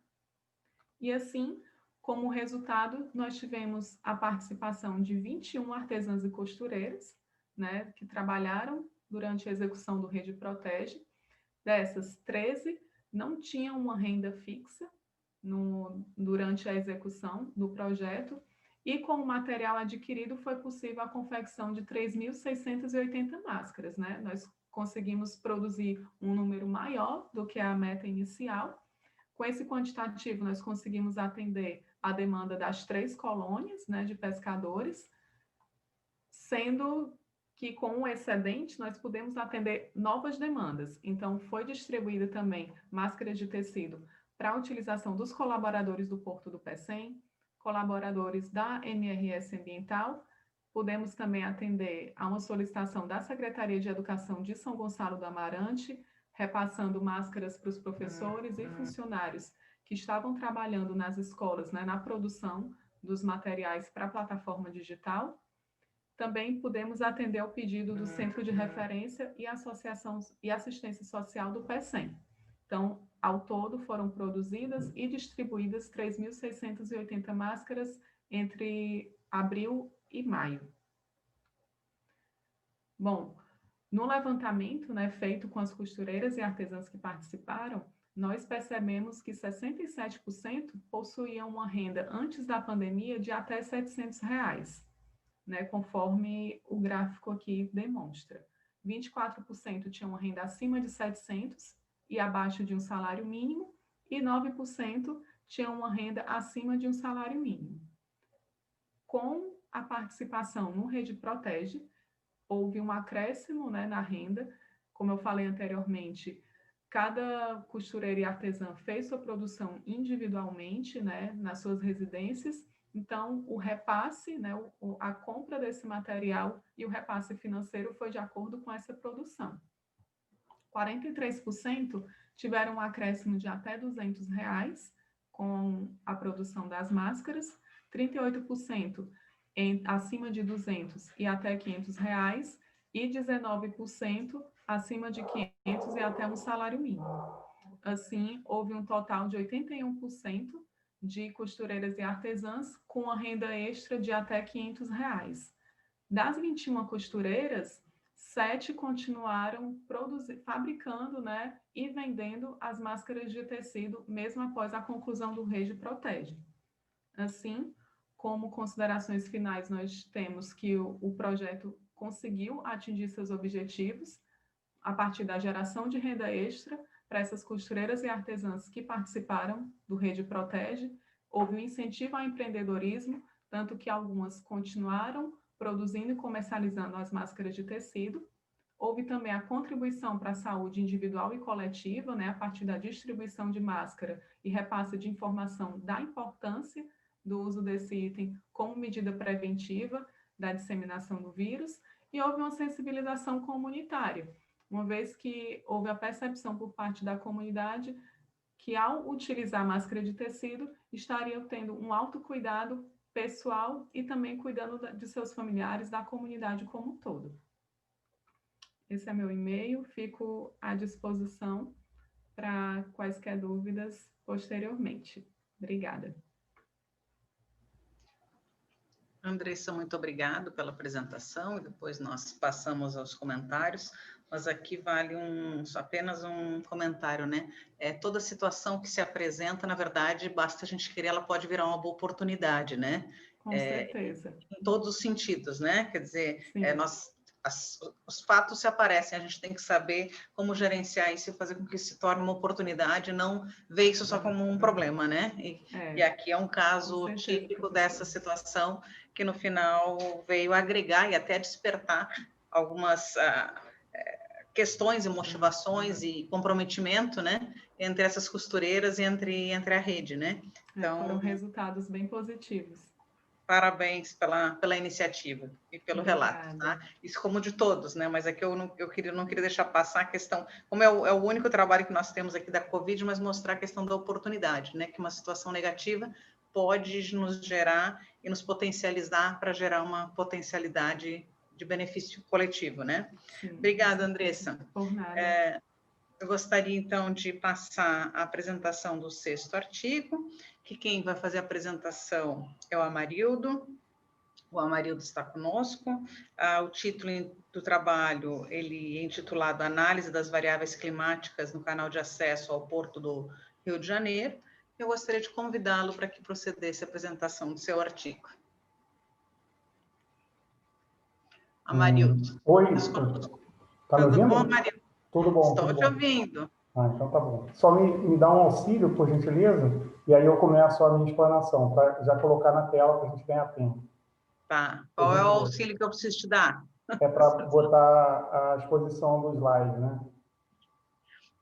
Speaker 5: E assim, como resultado, nós tivemos a participação de 21 artesãs e costureiras, né, que trabalharam durante a execução do Rede Protege. Dessas, 13 não tinham uma renda fixa durante a execução do projeto, e com o material adquirido foi possível a confecção de 3.680 máscaras, né? Nós conseguimos produzir um número maior do que a meta inicial. Com esse quantitativo, nós conseguimos atender a demanda das 3 colônias, né, de pescadores, sendo que com o excedente nós pudemos atender novas demandas. Então, foi distribuída também máscaras de tecido para a utilização dos colaboradores do Porto do Pecém, colaboradores da MRS Ambiental. Pudemos também atender a uma solicitação da Secretaria de Educação de São Gonçalo do Amarante, repassando máscaras para os professores e funcionários que estavam trabalhando nas escolas, né, na produção dos materiais para a plataforma digital. Também pudemos atender ao pedido do Centro de Referência e Associação e Assistência Social do PECEM. Então, ao todo, foram produzidas e distribuídas 3.680 máscaras entre abril e maio. Bom, no levantamento, né, feito com as costureiras e artesãs que participaram, nós percebemos que 67% possuíam uma renda antes da pandemia de até R$ 700, né, conforme o gráfico aqui demonstra. 24% tinham uma renda acima de 700 e abaixo de um salário mínimo, e 9% tinham uma renda acima de um salário mínimo. Com a participação no Rede Protege, houve um acréscimo, né, na renda. Como eu falei anteriormente, cada costureira e artesã fez sua produção individualmente, né, nas suas residências. Então, o repasse, né, a compra desse material e o repasse financeiro foi de acordo com essa produção. 43% tiveram um acréscimo de até R$ 200 com a produção das máscaras, 38% acima de 200 e até R$ 500, e 19% acima de 500 e até um salário mínimo. Assim, houve um total de 81% de costureiras e artesãs com a renda extra de até R$ 500. Das 21 costureiras, 7 continuaram fabricando, né, e vendendo as máscaras de tecido, mesmo após a conclusão do Rede Protege. Assim, como considerações finais, nós temos que o projeto conseguiu atingir seus objetivos a partir da geração de renda extra para essas costureiras e artesãs que participaram do Rede Protege. Houve um incentivo ao empreendedorismo, tanto que algumas continuaram produzindo e comercializando as máscaras de tecido. Houve também a contribuição para a saúde individual e coletiva, né, a partir da distribuição de máscara e repasse de informação da importância do uso desse item como medida preventiva da disseminação do vírus, e houve uma sensibilização comunitária, uma vez que houve a percepção por parte da comunidade que, ao utilizar máscara de tecido, estariam tendo um autocuidado pessoal e também cuidando de seus familiares, da comunidade como um todo. Esse é meu e-mail, fico à disposição para quaisquer dúvidas posteriormente. Obrigada.
Speaker 1: Andressa, muito obrigado pela apresentação, e depois nós passamos aos comentários, mas aqui vale apenas um comentário, né? Toda situação que se apresenta, na verdade, basta a gente querer, ela pode virar uma boa oportunidade, né?
Speaker 5: Com certeza.
Speaker 1: Em todos os sentidos, né? Quer dizer, nós os fatos se aparecem, a gente tem que saber como gerenciar isso e fazer com que isso se torne uma oportunidade, não ver isso só como um problema, né? E aqui é um caso típico dessa situação que no final veio agregar e até despertar algumas questões e motivações e comprometimento, né, entre essas costureiras e entre a rede, né?
Speaker 5: Então, foram resultados bem positivos.
Speaker 1: Parabéns pela iniciativa e pelo relato, tá? Isso como de todos, né? Mas aqui eu não queria deixar passar a questão, como é o único trabalho que nós temos aqui da Covid, mas mostrar a questão da oportunidade, né? Que uma situação negativa pode nos gerar e nos potencializar para gerar uma potencialidade de benefício coletivo, né? Sim, obrigada, Andressa.
Speaker 5: Por nada.
Speaker 1: Eu gostaria, então, de passar a apresentação do 6º artigo, que quem vai fazer a apresentação é o Amarildo. O Amarildo está conosco. O título do trabalho, ele é intitulado Análise das Variáveis Climáticas no Canal de Acesso ao Porto do Rio de Janeiro. Eu gostaria de convidá-lo para que procedesse a apresentação do seu artigo. Amarildo.
Speaker 6: Oi, está me ouvindo?
Speaker 1: Tudo bom, Amarildo?
Speaker 6: Tudo bom.
Speaker 1: Estou te ouvindo.
Speaker 6: Então tá bom. Só me dá um auxílio, por gentileza, e aí eu começo a minha explanação, para já colocar na tela para a gente ganhar tempo.
Speaker 1: Tá. Qual é o auxílio que eu preciso te dar?
Speaker 6: É para botar a exposição do slide, né?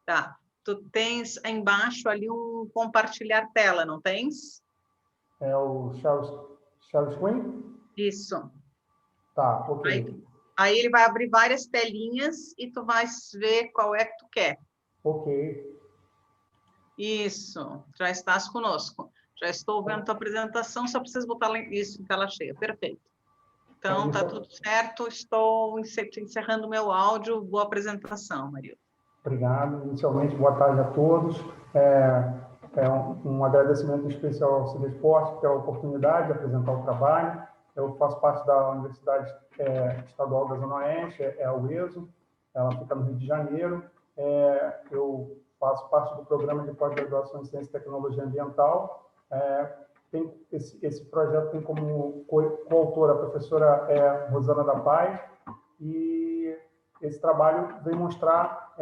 Speaker 1: Tá. Tu tens embaixo ali um compartilhar tela, não tens?
Speaker 6: É o share screen?
Speaker 1: Isso.
Speaker 6: Tá, ok.
Speaker 1: Aí ele vai abrir várias telinhas e tu vai ver qual é que tu quer.
Speaker 6: Ok.
Speaker 1: Isso, já estás conosco. Já estou vendo tua apresentação, só preciso botar isso em tela cheia. Perfeito. Então, tá tudo certo. Estou encerrando o meu áudio. Boa apresentação, Maria.
Speaker 6: Obrigado. Inicialmente, boa tarde a todos. Um agradecimento especial ao Cidesporte pela oportunidade de apresentar o trabalho. Eu faço parte da Universidade Estadual da Zona Oeste, a UESO. Ela fica no Rio de Janeiro. Eu faço parte do programa de pós-graduação em Ciência e Tecnologia Ambiental. Esse projeto tem como coautora a professora Rosana da Paz, e esse trabalho vem mostrar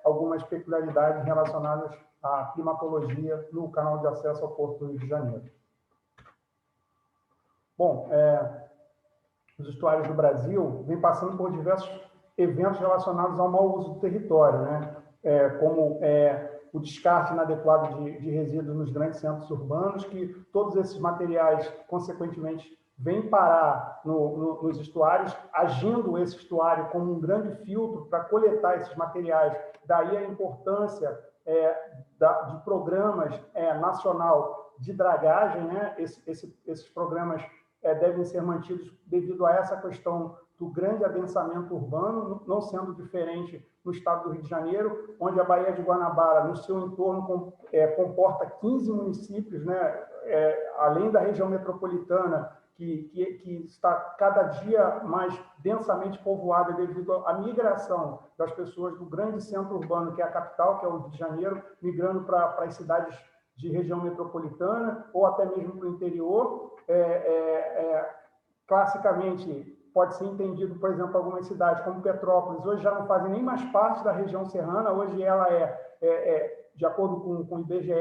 Speaker 6: algumas peculiaridades relacionadas à climatologia no canal de acesso ao Porto do Rio de Janeiro. Bom, os estuários do Brasil vêm passando por diversos eventos relacionados ao mau uso do território, né? Como o descarte inadequado de resíduos nos grandes centros urbanos, que todos esses materiais, consequentemente, vêm parar nos estuários, agindo esse estuário como um grande filtro para coletar esses materiais. Daí a importância de programas nacional de dragagem, né? Esses programas devem ser mantidos devido a essa questão do grande adensamento urbano, não sendo diferente no estado do Rio de Janeiro, onde a Baía de Guanabara, no seu entorno, comporta 15 municípios, né? Além da região metropolitana, que está cada dia mais densamente povoada devido à migração das pessoas do grande centro urbano, que é a capital, que é o Rio de Janeiro, migrando para as cidades de região metropolitana ou até mesmo para o interior. Classicamente, pode ser entendido, por exemplo, algumas cidades como Petrópolis, hoje já não fazem nem mais parte da região serrana, hoje ela de acordo com o IBGE,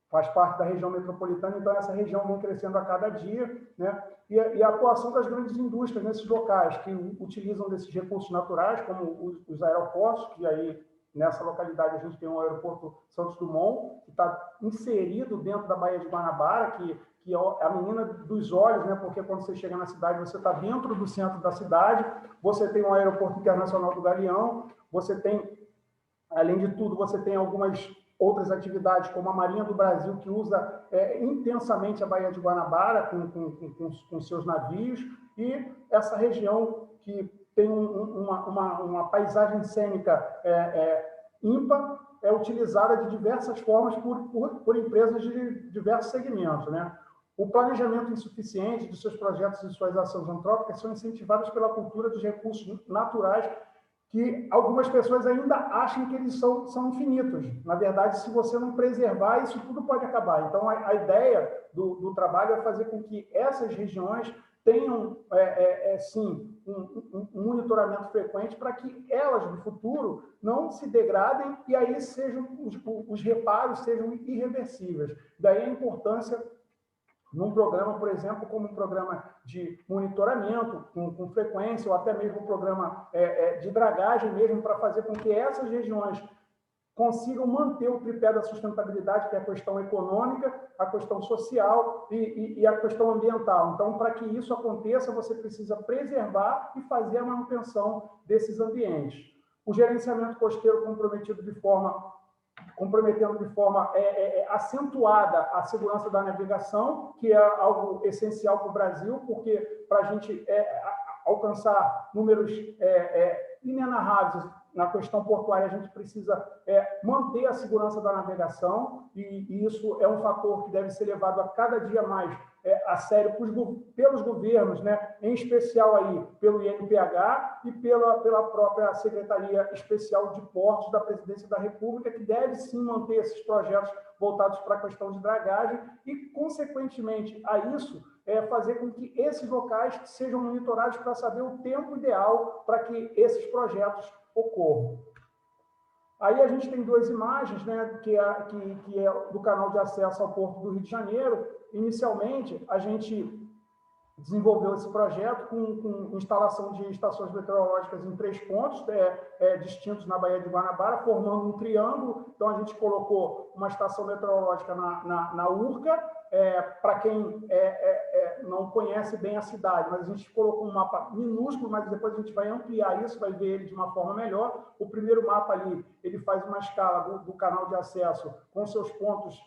Speaker 6: faz parte da região metropolitana, então essa região vem crescendo a cada dia, né? E a atuação das grandes indústrias nesses locais, que utilizam desses recursos naturais, como os aeroportos, que aí nessa localidade a gente tem o aeroporto Santos Dumont, que está inserido dentro da Baía de Guanabara, que é a menina dos olhos, né? Porque quando você chega na cidade, você está dentro do centro da cidade, você tem o aeroporto internacional do Galeão, você tem, além de tudo, você tem algumas outras atividades, como a Marinha do Brasil, que usa intensamente a Baía de Guanabara com seus navios, e essa região que tem uma paisagem cênica ímpar, é utilizada de diversas formas por empresas de diversos segmentos, né? O planejamento insuficiente de seus projetos e suas ações antrópicas são incentivadas pela cultura dos recursos naturais, que algumas pessoas ainda acham que eles são infinitos. Na verdade, se você não preservar, isso tudo pode acabar. Então, a ideia do trabalho é fazer com que essas regiões tenham, sim, um monitoramento frequente para que elas, no futuro, não se degradem e aí sejam os reparos sejam irreversíveis. Daí a importância num programa, por exemplo, como um programa de monitoramento com frequência, ou até mesmo um programa de dragagem mesmo, para fazer com que essas regiões consigam manter o tripé da sustentabilidade, que é a questão econômica, a questão social e a questão ambiental. Então, para que isso aconteça, você precisa preservar e fazer a manutenção desses ambientes. O gerenciamento costeiro comprometendo de forma acentuada a segurança da navegação, que é algo essencial para o Brasil, porque para a gente alcançar números inenarráveis na questão portuária, a gente precisa manter a segurança da navegação, e isso é um fator que deve ser levado a cada dia mais a sério pelos governos, né? Em especial aí pelo INPH e pela própria Secretaria Especial de Portos da Presidência da República, que deve sim manter esses projetos voltados para a questão de dragagem e, consequentemente a isso, fazer com que esses locais sejam monitorados para saber o tempo ideal para que esses projetos ocorram. Aí a gente tem duas imagens, né, que é do canal de acesso ao Porto do Rio de Janeiro. Inicialmente, a gente desenvolveu esse projeto com instalação de estações meteorológicas em 3 pontos distintos na Baía de Guanabara, formando um triângulo. Então, a gente colocou uma estação meteorológica na Urca. Para quem não conhece bem a cidade, mas a gente colocou um mapa minúsculo, mas depois a gente vai ampliar isso, vai ver ele de uma forma melhor. O primeiro mapa ali, ele faz uma escala do canal de acesso com seus pontos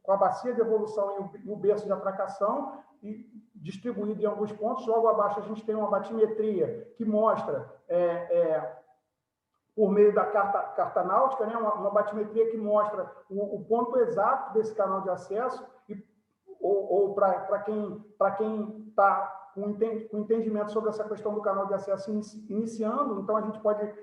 Speaker 6: com a bacia de evolução e o berço de atracação, e distribuído em alguns pontos. Logo abaixo a gente tem uma batimetria que mostra, por meio da carta náutica, né, uma batimetria que mostra o ponto exato desse canal de acesso, ou para quem está com entendimento sobre essa questão do canal de acesso iniciando, então a gente pode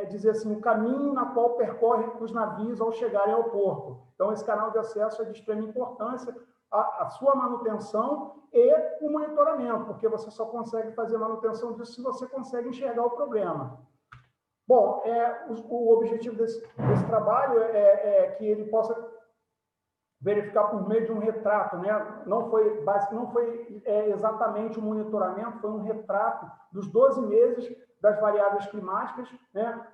Speaker 6: dizer assim, o caminho na qual percorre os navios ao chegarem ao porto. Então, esse canal de acesso é de extrema importância, a sua manutenção e o monitoramento, porque você só consegue fazer manutenção disso se você consegue enxergar o problema. Bom, o objetivo desse trabalho é que ele possa verificar por meio de um retrato, né? Não foi exatamente um monitoramento, foi um retrato dos 12 meses das variáveis climáticas, né?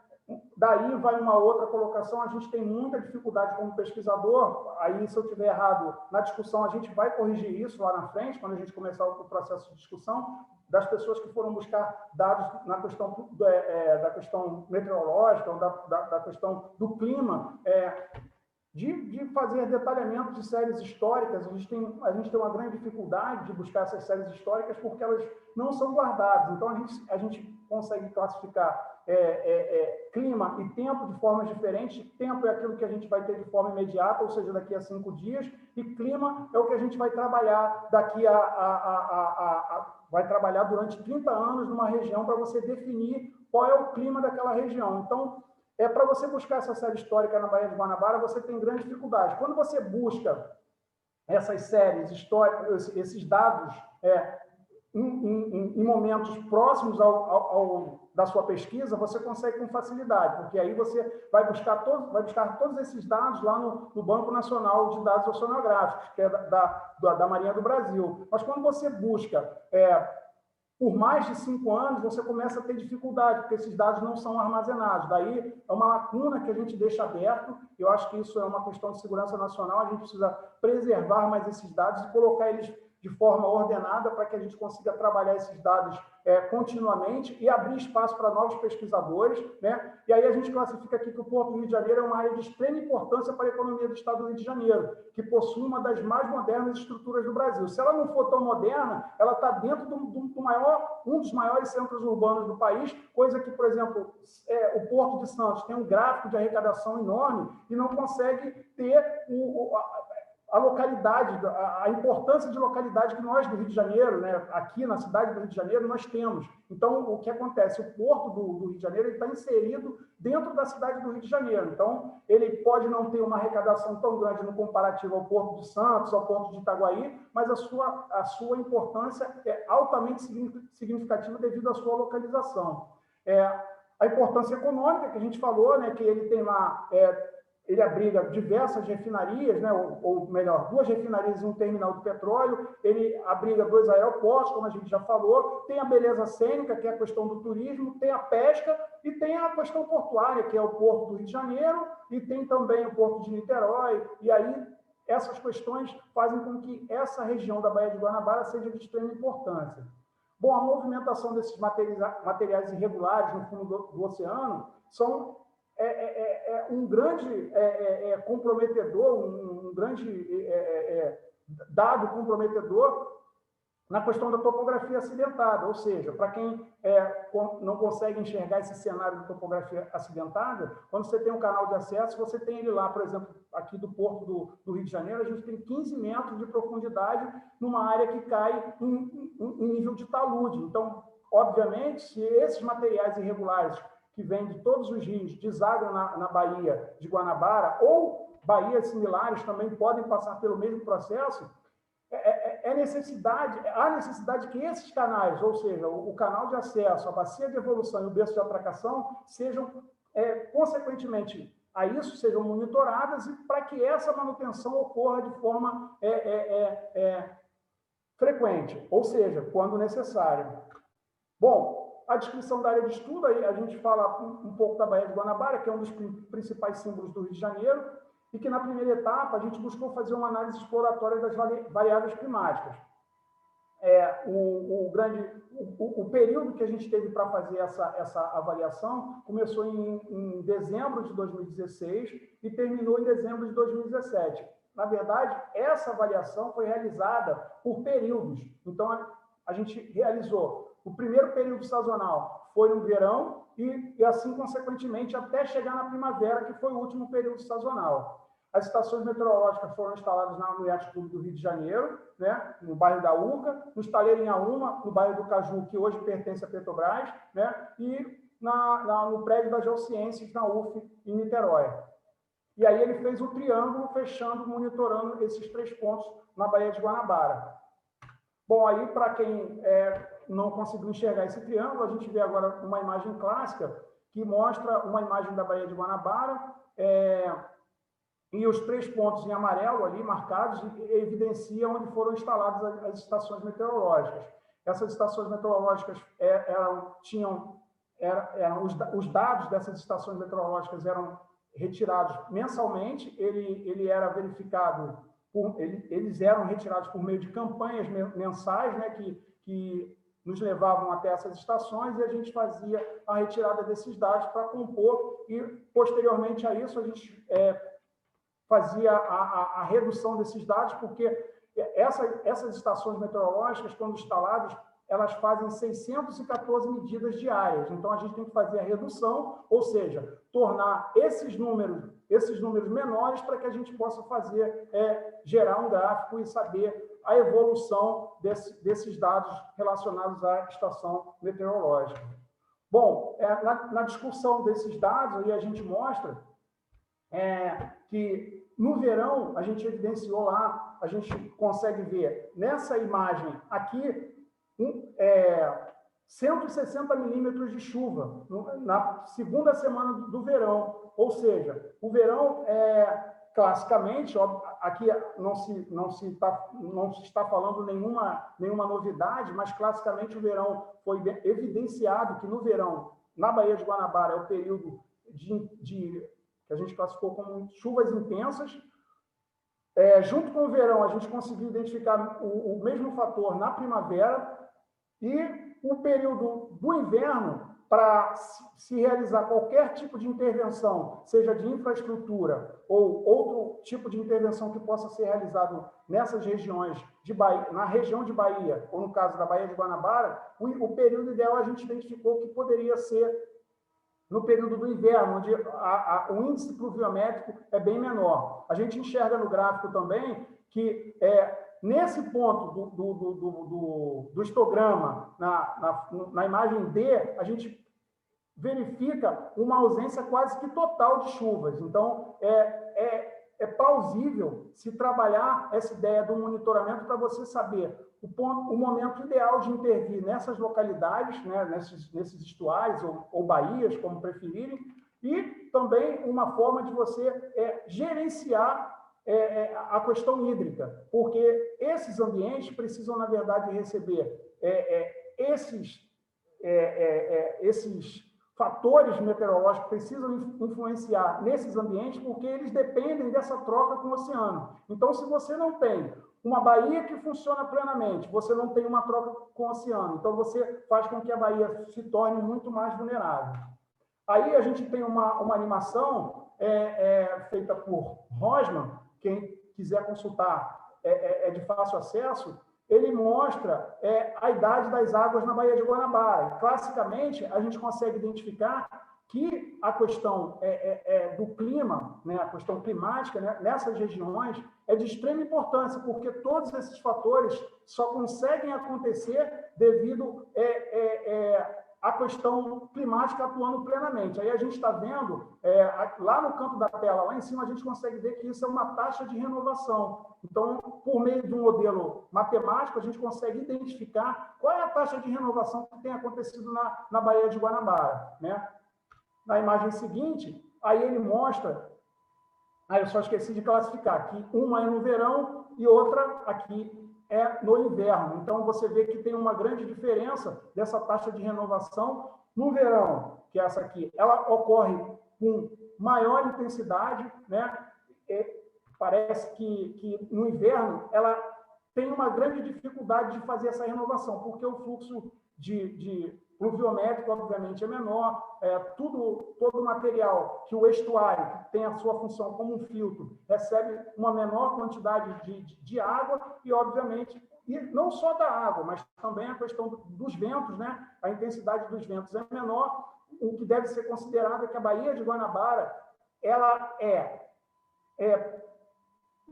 Speaker 6: Daí vai uma outra colocação, a gente tem muita dificuldade como pesquisador, aí se eu estiver errado na discussão, a gente vai corrigir isso lá na frente, quando a gente começar o processo de discussão, das pessoas que foram buscar dados na questão da questão meteorológica, ou da questão do clima, de fazer detalhamento de séries históricas. A gente tem uma grande dificuldade de buscar essas séries históricas porque elas não são guardadas. Então, a gente consegue classificar clima e tempo de formas diferentes. Tempo é aquilo que a gente vai ter de forma imediata, ou seja, daqui a 5 dias, e clima é o que a gente vai trabalhar vai trabalhar durante 30 anos numa região para você definir qual é o clima daquela região. Então, para você buscar essa série histórica na Baía de Guanabara, você tem grande dificuldade. Quando você busca essas séries históricas, esses dados em momentos próximos da sua pesquisa, você consegue com facilidade, porque aí você vai buscar todos esses dados lá no Banco Nacional de Dados Oceanográficos, que é da Marinha do Brasil. Mas quando você busca por mais de 5 anos, você começa a ter dificuldade, porque esses dados não são armazenados. Daí é uma lacuna que a gente deixa aberto. Eu acho que isso é uma questão de segurança nacional. A gente precisa preservar mais esses dados e colocar eles de forma ordenada para que a gente consiga trabalhar esses dados continuamente e abrir espaço para novos pesquisadores, né? E aí a gente classifica aqui que o Porto do Rio de Janeiro é uma área de extrema importância para a economia do Estado do Rio de Janeiro, que possui uma das mais modernas estruturas do Brasil. Se ela não for tão moderna, ela está dentro um dos maiores centros urbanos do país, coisa que, por exemplo, o Porto de Santos tem um gráfico de arrecadação enorme e não consegue ter a localidade, a importância de localidade que nós do Rio de Janeiro, né, aqui na cidade do Rio de Janeiro, nós temos. Então, o que acontece? O porto do Rio de Janeiro está inserido dentro da cidade do Rio de Janeiro. Então, ele pode não ter uma arrecadação tão grande no comparativo ao Porto de Santos, ao Porto de Itaguaí, mas a sua importância é altamente significativa devido à sua localização. A importância econômica que a gente falou, né, que ele tem lá... ele abriga diversas refinarias, né, ou melhor, 2 refinarias e um terminal do petróleo, ele abriga 2 aeroportos, como a gente já falou, tem a beleza cênica, que é a questão do turismo, tem a pesca e tem a questão portuária, que é o Porto do Rio de Janeiro, e tem também o Porto de Niterói, e aí essas questões fazem com que essa região da Baía de Guanabara seja de extrema importância. Bom, a movimentação desses materiais irregulares no fundo do oceano são um grande comprometedor, um grande dado comprometedor na questão da topografia acidentada, ou seja, para quem não consegue enxergar esse cenário de topografia acidentada, quando você tem um canal de acesso, você tem ele lá, por exemplo, aqui do Porto do Rio de Janeiro, a gente tem 15 metros de profundidade numa área que cai em nível de talude. Então, obviamente, se esses materiais irregulares que vêm de todos os rios desaguam na Baía de Guanabara, ou baías similares também podem passar pelo mesmo processo, há necessidade que esses canais, ou seja, o canal de acesso, a bacia de evolução e o berço de atracação, sejam, consequentemente, a isso sejam monitoradas e para que essa manutenção ocorra de forma frequente, ou seja, quando necessário. Bom, a descrição da área de estudo, aí a gente fala um pouco da Baía de Guanabara, que é um dos principais símbolos do Rio de Janeiro, e que na primeira etapa a gente buscou fazer uma análise exploratória das variáveis climáticas. O período que a gente teve para fazer essa avaliação começou em dezembro de 2016 e terminou em dezembro de 2017. Na verdade, essa avaliação foi realizada por períodos. Então, a gente realizou o primeiro período sazonal, foi no verão, e assim, consequentemente, até chegar na primavera, que foi o último período sazonal. As estações meteorológicas foram instaladas no Yacht Clube do Rio de Janeiro, né, no bairro da Urca, no estaleiro Inhaúma, no bairro do Caju, que hoje pertence à Petrobras, né, e no prédio da Geociências, na UF, em Niterói. E aí ele fez o triângulo, fechando, monitorando esses 3 pontos na Baía de Guanabara. Bom, aí, para quem não conseguiu enxergar esse triângulo, a gente vê agora uma imagem clássica que mostra uma imagem da Baía de Guanabara, e os 3 pontos em amarelo ali marcados evidenciam onde foram instaladas as estações meteorológicas. Essas estações meteorológicas os dados dessas estações meteorológicas eram retirados mensalmente, ele era verificado, eles eram retirados por meio de campanhas mensais, né, que nos levavam até essas estações, e a gente fazia a retirada desses dados para compor, e posteriormente a isso a gente fazia a redução desses dados, porque essas estações meteorológicas, quando instaladas, elas fazem 614 medidas diárias. Então, a gente tem que fazer a redução, ou seja, tornar esses números menores para que a gente possa gerar um gráfico e saber a evolução desses dados relacionados à estação meteorológica. Bom, na discussão desses dados, aí a gente mostra que no verão, a gente evidenciou lá, a gente consegue ver nessa imagem aqui, 160 milímetros de chuva na segunda semana do verão. Ou seja, o verão classicamente, aqui não se está falando nenhuma novidade, mas classicamente o verão foi evidenciado que no verão, na Baía de Guanabara, é o período que a gente classificou como chuvas intensas. Junto com o verão, a gente conseguiu identificar o mesmo fator na primavera, e o período do inverno, para se realizar qualquer tipo de intervenção, seja de infraestrutura ou outro tipo de intervenção que possa ser realizado nessas regiões, na região de Bahia, ou no caso da Baía de Guanabara, o período ideal a gente identificou que poderia ser no período do inverno, onde o índice pluviométrico é bem menor. A gente enxerga no gráfico também que nesse ponto do histograma, na imagem D, a gente verifica uma ausência quase que total de chuvas. Então, é plausível se trabalhar essa ideia do monitoramento para você saber o momento ideal de intervir nessas localidades, né, nesses estuários ou baías, como preferirem, e também uma forma de você gerenciar a questão hídrica, porque esses ambientes precisam, na verdade, receber esses fatores meteorológicos precisam influenciar nesses ambientes, porque eles dependem dessa troca com o oceano. Então, se você não tem uma baía que funciona plenamente, você não tem uma troca com o oceano, então você faz com que a baía se torne muito mais vulnerável. Aí a gente tem uma animação feita por Rosman, quem quiser consultar é de fácil acesso. Ele mostra a idade das águas na Baía de Guanabara. Classicamente, a gente consegue identificar que a questão do clima, né, a questão climática, né, nessas regiões é de extrema importância, porque todos esses fatores só conseguem acontecer devido à questão climática atuando plenamente. Aí a gente está vendo, lá no canto da tela, lá em cima, a gente consegue ver que isso é uma taxa de renovação. Então, por meio de um modelo matemático, a gente consegue identificar qual é a taxa de renovação que tem acontecido na Baía de Guanabara, né? Na imagem seguinte, aí ele mostra, eu só esqueci de classificar, que uma é no verão e outra aqui é no inverno. Então, você vê que tem uma grande diferença dessa taxa de renovação. No verão, que é essa aqui, ela ocorre com maior intensidade, né? Parece que no inverno ela tem uma grande dificuldade de fazer essa renovação, porque o fluxo de pluviométrico, obviamente, é menor, todo o material que o estuário, que tem a sua função como um filtro, recebe uma menor quantidade de água e, obviamente, e não só da água, mas também a questão dos ventos, né? A intensidade dos ventos é menor. O que deve ser considerado é que a Baía de Guanabara ela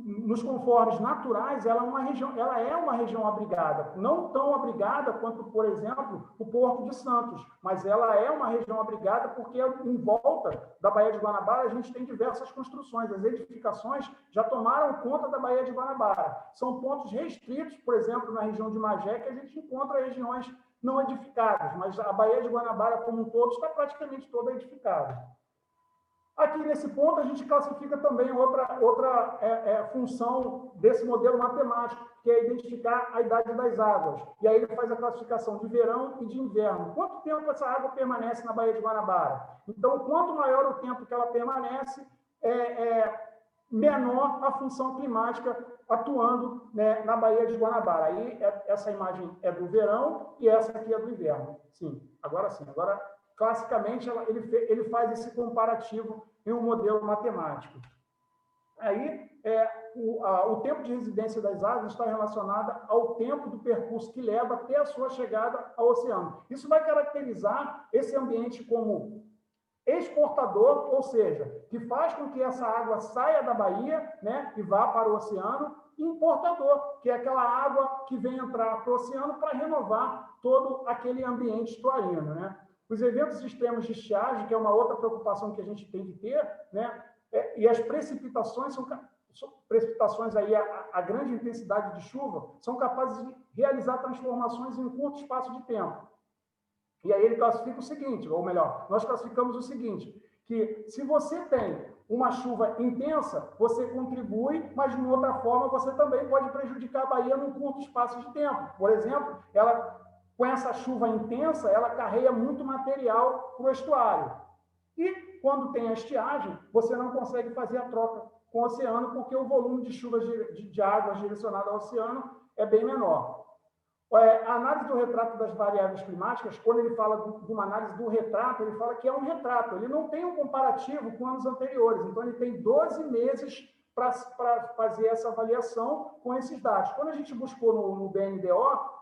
Speaker 6: nos conformes naturais, ela é uma região abrigada, não tão abrigada quanto, por exemplo, o Porto de Santos, mas ela é uma região abrigada porque em volta da Baía de Guanabara a gente tem diversas construções, as edificações já tomaram conta da Baía de Guanabara. São pontos restritos, por exemplo, na região de Magé, que a gente encontra regiões não edificadas, mas a Baía de Guanabara como um todo está praticamente toda edificada. Aqui, nesse ponto, a gente classifica também outra função desse modelo matemático, que é identificar a idade das águas. E aí ele faz a classificação de verão e de inverno. Quanto tempo essa água permanece na Baía de Guanabara? Então, quanto maior o tempo que ela permanece, menor a função climática atuando, né, na Baía de Guanabara. Aí, essa imagem é do verão e essa aqui é do inverno. Sim, agora sim. Agora, classicamente, ele faz esse comparativo em um modelo matemático. Aí, o tempo de residência das águas está relacionado ao tempo do percurso que leva até a sua chegada ao oceano. Isso vai caracterizar esse ambiente como exportador, ou seja, que faz com que essa água saia da baía, né, e vá para o oceano, e importador, que é aquela água que vem entrar para o oceano para renovar todo aquele ambiente estuarino, né? Os eventos extremos de estiagem, que é uma outra preocupação que a gente tem que ter, né? E as precipitações são precipitações aí a grande intensidade de chuva são capazes de realizar transformações em um curto espaço de tempo. E aí ele classifica o seguinte, ou melhor, nós classificamos o seguinte, que se você tem uma chuva intensa, você contribui, mas de uma outra forma você também pode prejudicar a baía num curto espaço de tempo. Por exemplo, com essa chuva intensa, ela carrega muito material para o estuário. E quando tem a estiagem, você não consegue fazer a troca com o oceano, porque o volume de chuvas de água direcionada ao oceano é bem menor. A análise do retrato das variáveis climáticas, quando ele fala de uma análise do retrato, ele fala que é um retrato, ele não tem um comparativo com anos anteriores, então ele tem 12 meses para fazer essa avaliação com esses dados. Quando a gente buscou no BNDO,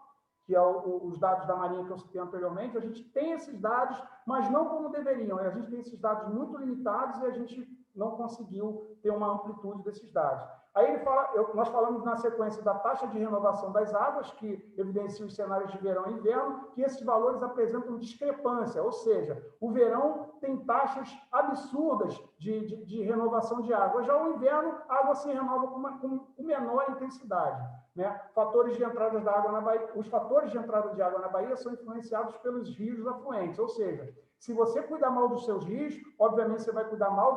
Speaker 6: que é os dados da Marinha que eu citei anteriormente, a gente tem esses dados, mas não como deveriam. A gente tem esses dados muito limitados e a gente não conseguiu ter uma amplitude desses dados. Aí ele fala, nós falamos na sequência da taxa de renovação das águas, que evidencia os cenários de verão e inverno, que esses valores apresentam discrepância, ou seja, o verão tem taxas absurdas de renovação de água. Já o inverno, a água se renova com menor intensidade. Né? Fatores de entrada da água na Bahia, os fatores de entrada de água na Bahia são influenciados pelos rios afluentes, ou seja, se você cuidar mal dos seus rios, obviamente você vai cuidar mal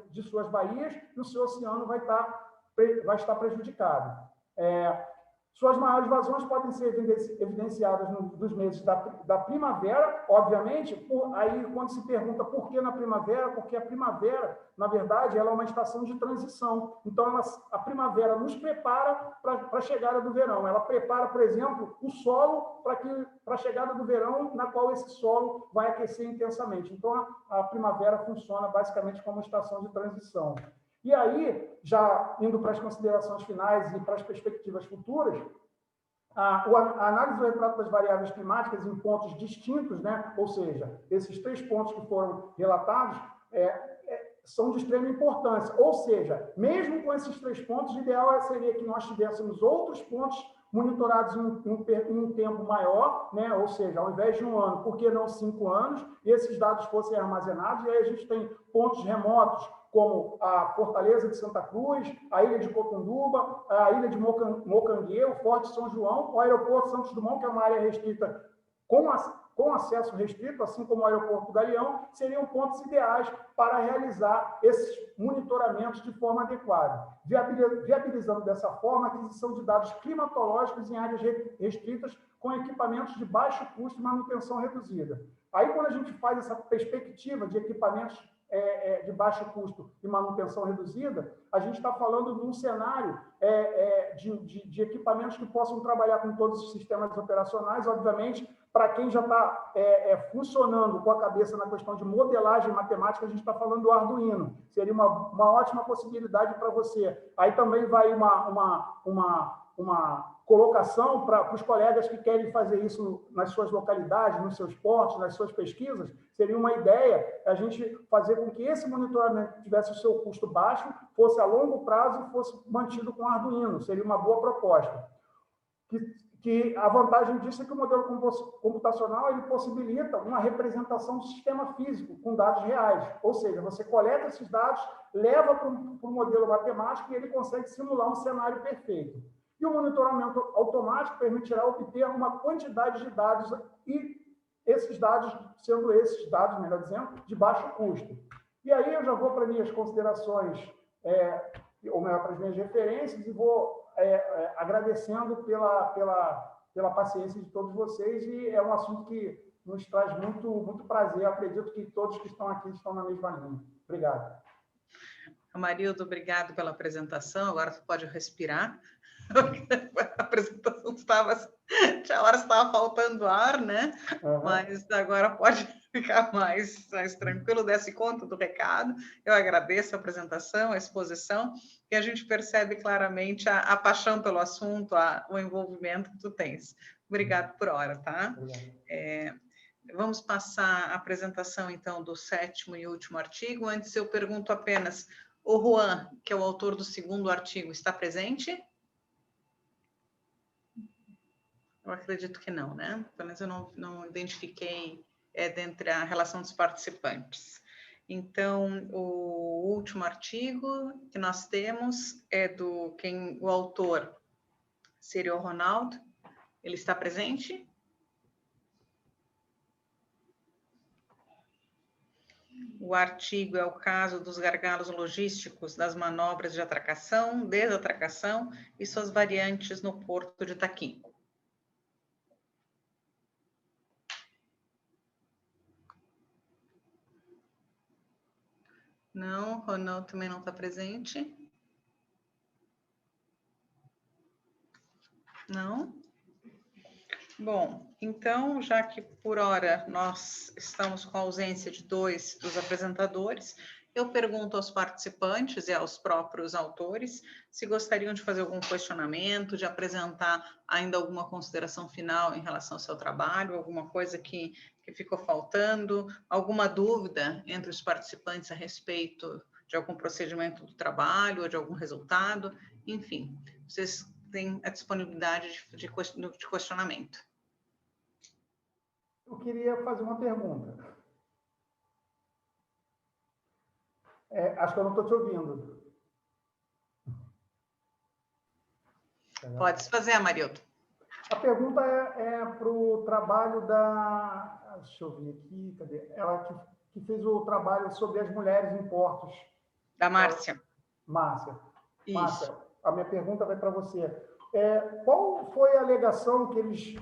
Speaker 6: de suas baías e o seu oceano vai estar prejudicado. Suas maiores vazões podem ser evidenciadas nos meses da primavera, obviamente, aí quando se pergunta por que na primavera, porque a primavera, na verdade, ela é uma estação de transição. Então, a primavera nos prepara para a chegada do verão. Ela prepara, por exemplo, o solo para a chegada do verão, na qual esse solo vai aquecer intensamente. Então, a primavera funciona basicamente como uma estação de transição. E aí, já indo para as considerações finais e para as perspectivas futuras, a análise do retrato das variáveis climáticas em pontos distintos, né? Ou seja, esses 3 pontos que foram relatados são de extrema importância. Ou seja, mesmo com esses 3 pontos, o ideal seria que nós tivéssemos outros pontos monitorados em um tempo maior, né? Ou seja, ao invés de 1 ano, por que não 5 anos? E esses dados fossem armazenados, e aí a gente tem pontos remotos, como a Fortaleza de Santa Cruz, a Ilha de Cotunduba, a Ilha de Mocanguê, o Forte São João, o Aeroporto Santos Dumont, que é uma área restrita com acesso restrito, assim como o Aeroporto do Galeão, seriam pontos ideais para realizar esses monitoramentos de forma adequada, viabilizando dessa forma a aquisição de dados climatológicos em áreas restritas com equipamentos de baixo custo e manutenção reduzida. Aí, quando a gente faz essa perspectiva de equipamentos de baixo custo e manutenção reduzida, a gente está falando de um cenário de equipamentos que possam trabalhar com todos os sistemas operacionais, obviamente. Para quem já está funcionando com a cabeça na questão de modelagem matemática, a gente está falando do Arduino. Seria uma ótima possibilidade para você. Aí também vai uma colocação para os colegas que querem fazer isso nas suas localidades, nos seus portos, nas suas pesquisas. Seria uma ideia a gente fazer com que esse monitoramento tivesse o seu custo baixo, fosse a longo prazo e fosse mantido com Arduino. Seria uma boa proposta. Que a vantagem disso é que o modelo computacional ele possibilita uma representação do sistema físico com dados reais. Ou seja, você coleta esses dados, leva para o modelo matemático e ele consegue simular um cenário perfeito. E o monitoramento automático permitirá obter uma quantidade de dados e esses dados, sendo esses dados, melhor dizendo, de baixo custo. E aí eu já vou para minhas considerações, ou melhor, para as minhas referências, e vou agradecendo pela paciência de todos vocês, e é um assunto que nos traz muito prazer. Eu acredito que todos que estão aqui estão na mesma linha. Obrigado.
Speaker 1: Amarildo, obrigado pela apresentação. Agora você pode respirar. A apresentação tinha hora estava faltando ar, né? Uhum. Mas agora pode ficar mais tranquilo, desse conta do recado. Eu agradeço a apresentação, a exposição, e a gente percebe claramente a paixão pelo assunto, o envolvimento que tu tens. Obrigado por hora, tá? Vamos passar a apresentação, então, do 7º e último artigo. Antes, eu pergunto apenas, o Juan, que é o autor do 2º artigo, está presente? Eu acredito que não, né? Pelo menos eu não identifiquei dentre a relação dos participantes. Então, o último artigo que nós temos é o autor seria o Ronaldo. Ele está presente? O artigo é o caso dos gargalos logísticos das manobras de atracação, desatracação e suas variantes no Porto de Itaqui. Não, Ronaldo também não está presente. Não? Bom, então, já que por hora nós estamos com a ausência de 2 dos apresentadores, eu pergunto aos participantes e aos próprios autores se gostariam de fazer algum questionamento, de apresentar ainda alguma consideração final em relação ao seu trabalho, alguma coisa que ficou faltando, alguma dúvida entre os participantes a respeito de algum procedimento do trabalho ou de algum resultado, enfim, vocês têm a disponibilidade de questionamento.
Speaker 6: Eu queria fazer uma pergunta. Acho que eu não estou te ouvindo.
Speaker 1: Pode fazer, Amarildo.
Speaker 6: A pergunta é para o trabalho da... Deixa eu ver aqui, cadê? Ela que fez o trabalho sobre as mulheres em portos.
Speaker 1: Da Márcia.
Speaker 6: Márcia.
Speaker 1: Isso.
Speaker 6: Márcia, a minha pergunta vai para você. Qual foi a alegação que eles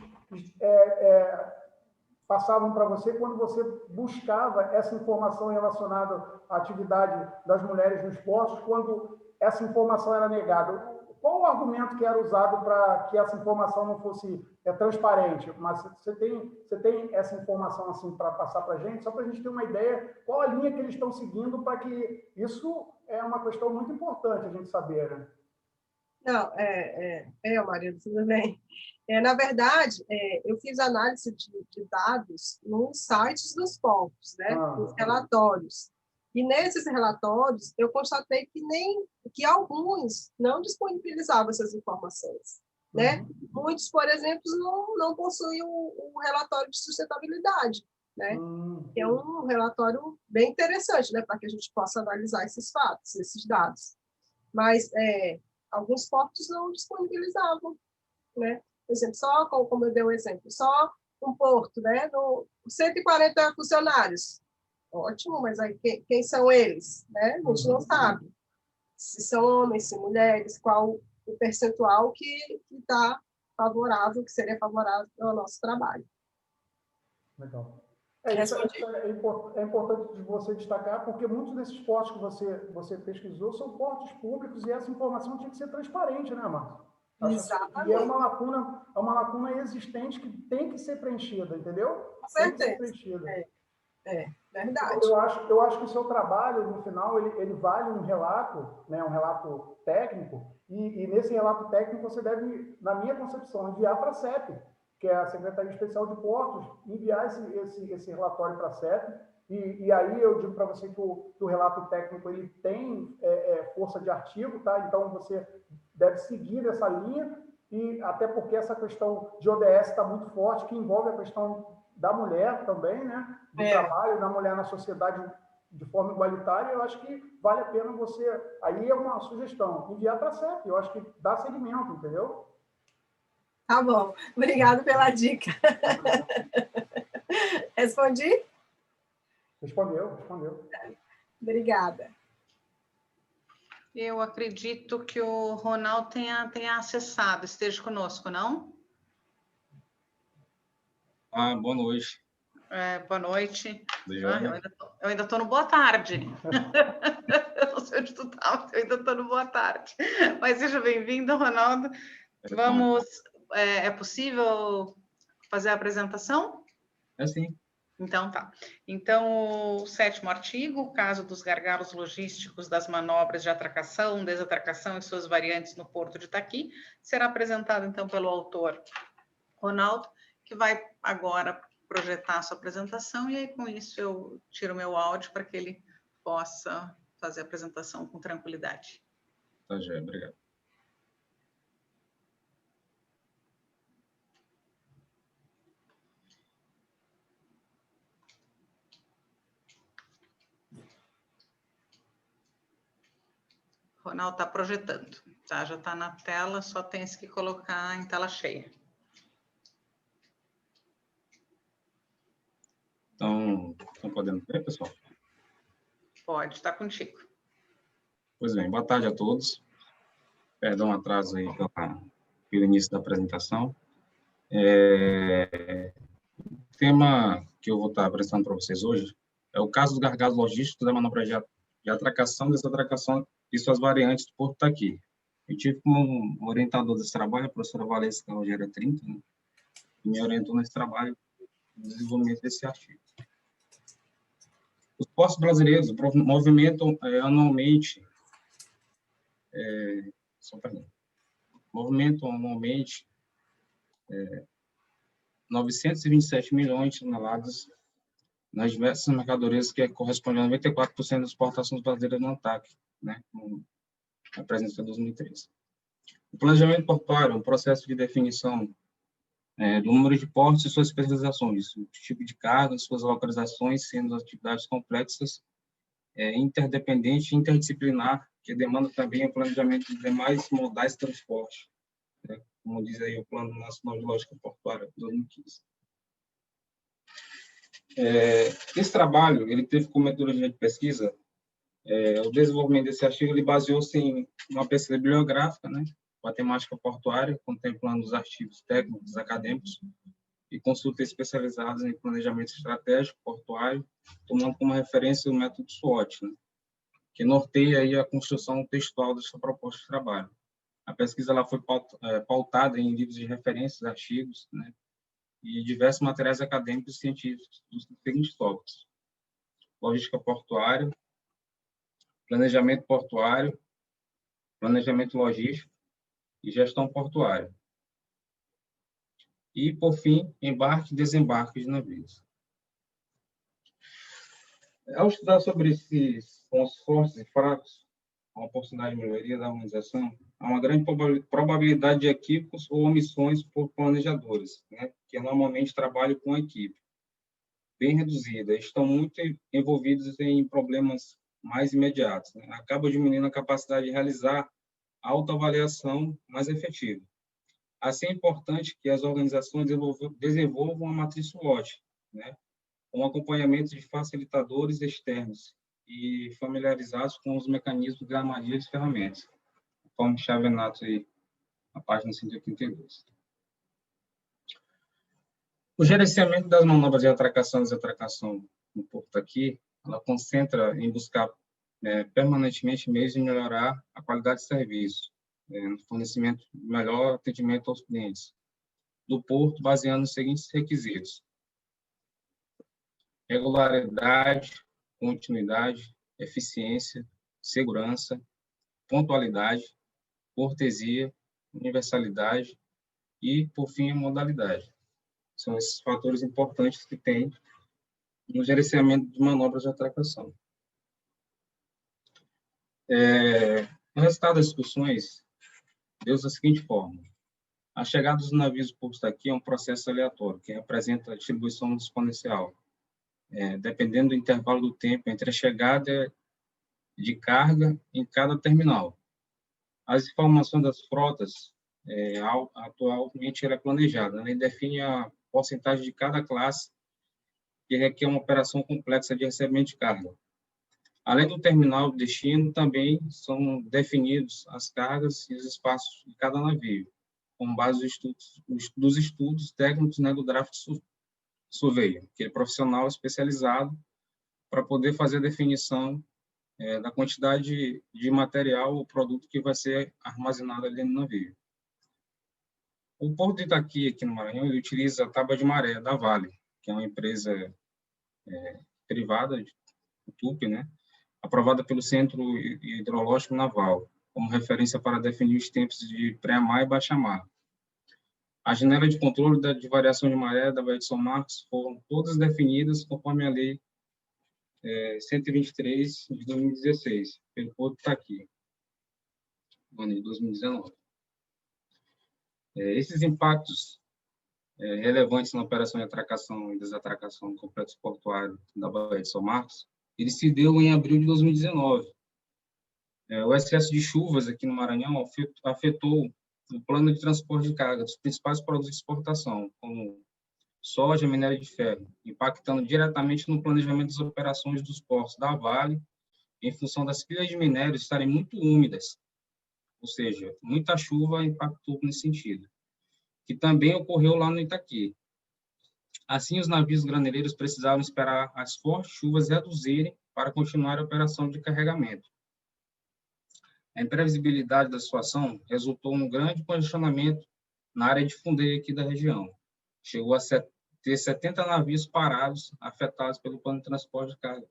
Speaker 6: passavam para você quando você buscava essa informação relacionada à atividade das mulheres nos portos, quando essa informação era negada? Qual o argumento que era usado para que essa informação não fosse transparente? Mas você tem essa informação assim para passar para a gente, só para a gente ter uma ideia qual a linha que eles estão seguindo, para que isso é uma questão muito importante a gente saber, né?
Speaker 4: Não, Maria, tudo bem. Na verdade, eu fiz análise de dados nos sites dos portos, né? Nos relatórios. E nesses relatórios, eu constatei que alguns não disponibilizavam essas informações, né? Muitos, por exemplo, não possuem um relatório de sustentabilidade, né? É um relatório bem interessante, né? Para que a gente possa analisar esses fatos, esses dados. Mas alguns portos não disponibilizavam, né? Por exemplo, só como eu dei um exemplo, só um porto, né? 140 funcionários. Ótimo, mas aí quem são eles, né? A gente não sabe se são homens, se mulheres, qual o percentual que está favorável, que seria favorável ao nosso trabalho.
Speaker 6: Legal. Isso é importante de você destacar, porque muitos desses portos que você pesquisou são portos públicos e essa informação tinha que ser transparente, né, Márcia?
Speaker 4: Exatamente.
Speaker 6: E é uma lacuna existente que tem que ser preenchida, entendeu?
Speaker 4: Com certeza.
Speaker 6: Tem que ser preenchida.
Speaker 4: Verdade.
Speaker 6: Eu acho que o seu trabalho, no final, ele vale um relato, né, um relato técnico, e nesse relato técnico você deve, na minha concepção, enviar para a CEP, que é a Secretaria Especial de Portos, enviar esse relatório para a CEP, e aí eu digo para você que o relato técnico ele tem força de artigo, tá? Então você deve seguir essa linha, e até porque essa questão de ODS está muito forte, que envolve a questão da mulher também, né? Do trabalho da mulher na sociedade de forma igualitária. Eu acho que vale a pena você, aí é uma sugestão, enviar para a CEP, eu acho que dá seguimento, entendeu?
Speaker 4: Tá bom, obrigado pela dica. Respondi?
Speaker 6: Respondeu.
Speaker 4: Obrigada.
Speaker 1: Eu acredito que o Ronaldo tenha acessado, esteja conosco, não?
Speaker 7: Boa noite.
Speaker 1: Boa noite.
Speaker 7: Eu
Speaker 1: ainda estou no boa tarde. Eu não sei onde tu está, mas eu ainda estou no boa tarde. Mas seja bem-vindo, Ronaldo. Vamos... É possível fazer a apresentação?
Speaker 7: Sim.
Speaker 1: Então, tá. Então, o 7º artigo, o caso dos gargalos logísticos das manobras de atracação, desatracação e suas variantes no Porto de Itaqui, será apresentado, então, pelo autor Ronaldo, que vai agora projetar a sua apresentação, e aí, com isso, eu tiro meu áudio para que ele possa fazer a apresentação com tranquilidade.
Speaker 7: Tá, já, obrigado.
Speaker 1: Ronaldo está projetando, tá? Já está na tela, só tem que colocar em tela cheia.
Speaker 7: Então, estão podendo ver, pessoal?
Speaker 1: Pode, está contigo.
Speaker 7: Pois bem, boa tarde a todos. Perdão o atraso aí pelo início da apresentação. O tema que eu vou estar apresentando para vocês hoje é o caso dos gargalos logísticos da manobra de atracação, desatracação e suas variantes do Porto Itaqui. Eu tive como orientador desse trabalho a professora Valesca Rogéria 30, né, que me orientou nesse trabalho, no desenvolvimento desse artigo. Os portos brasileiros movimentam anualmente 927 milhões de toneladas nas diversas mercadorias, que corresponde a 94% das exportações brasileiras no ANTAC, né, na presença de 2013. O planejamento portuário é um processo de definição do número de portos e suas especializações, o tipo de carga, suas localizações, sendo atividades complexas, interdependente e interdisciplinar, que demanda também o planejamento de demais modais de transporte, né, como diz aí o Plano Nacional de Logística Portuária, de 2015. Esse trabalho, ele teve como metodologia de pesquisa, o desenvolvimento desse artigo, ele baseou-se em uma pesquisa bibliográfica, né, com a temática portuária, contemplando os artigos técnicos, acadêmicos e consultas especializadas em planejamento estratégico portuário, tomando como referência o método SWOT, né, que norteia aí a construção textual dessa proposta de trabalho. A pesquisa ela foi pautada em livros de referências, artigos, né, e diversos materiais acadêmicos e científicos dos seguintes tópicos: logística portuária, planejamento portuário, planejamento logístico e gestão portuária. E, por fim, embarque e desembarque de navios. Ao estudar sobre esses pontos fortes e fracos, a oportunidade de melhoria da organização, há uma grande probabilidade de equívocos ou omissões por planejadores, né, que normalmente trabalham com a equipe bem reduzida, estão muito envolvidos em problemas mais imediatos, né, acaba diminuindo a capacidade de realizar autoavaliação mais efetiva. Assim, é importante que as organizações desenvolvam a matriz SWOT, né, com acompanhamento de facilitadores externos e familiarizados com os mecanismos de armadilha de ferramentas, conforme Chavenato aí, na página 182. O gerenciamento das manobras de atracação e desatracação no porto aqui, ela concentra em buscar permanentemente meios de melhorar a qualidade de serviço, no fornecimento de melhor atendimento aos clientes do porto, baseando nos seguintes requisitos: regularidade, continuidade, eficiência, segurança, pontualidade, cortesia, universalidade e, por fim, a modalidade. São esses fatores importantes que tem no gerenciamento de manobras de atracação. O resultado das discussões deu da seguinte forma: a chegada dos navios do porto aqui é um processo aleatório, que representa a distribuição exponencial, dependendo do intervalo do tempo entre a chegada de carga em cada terminal. As informações das frotas, atualmente, ela é planejada, né, e define a porcentagem de cada classe que requer uma operação complexa de recebimento de carga. Além do terminal de destino, também são definidos as cargas e os espaços de cada navio, com base dos estudos técnicos, né, do draft surveyor, que é profissional especializado para poder fazer a definição da quantidade de material ou produto que vai ser armazenado ali no navio. O Porto de Itaqui, aqui no Maranhão, ele utiliza a tábua de maré da Vale, que é uma empresa privada, TUP, né, aprovada pelo Centro Hidrológico Naval, como referência para definir os tempos de pré-mar e baixa-mar. A janela de controle de variação de maré da Baía de São Marcos foram todas definidas conforme a Lei 123 de 2016, pelo Porto de Itaqui, no ano de 2019. Esses impactos relevantes na operação de atracação e desatracação do complexo portuário da Baía de São Marcos, ele se deu em abril de 2019. O excesso de chuvas aqui no Maranhão afetou o plano de transporte de carga dos principais produtos de exportação, como soja e minério de ferro, impactando diretamente no planejamento das operações dos portos da Vale, em função das pilhas de minério estarem muito úmidas, ou seja, muita chuva impactou nesse sentido, que também ocorreu lá no Itaqui. Assim, os navios graneleiros precisavam esperar as fortes chuvas reduzirem para continuar a operação de carregamento. A imprevisibilidade da situação resultou em um grande congestionamento na área de fundeio aqui da região. Chegou a ter 70 navios parados, afetados pelo plano de transporte de carga,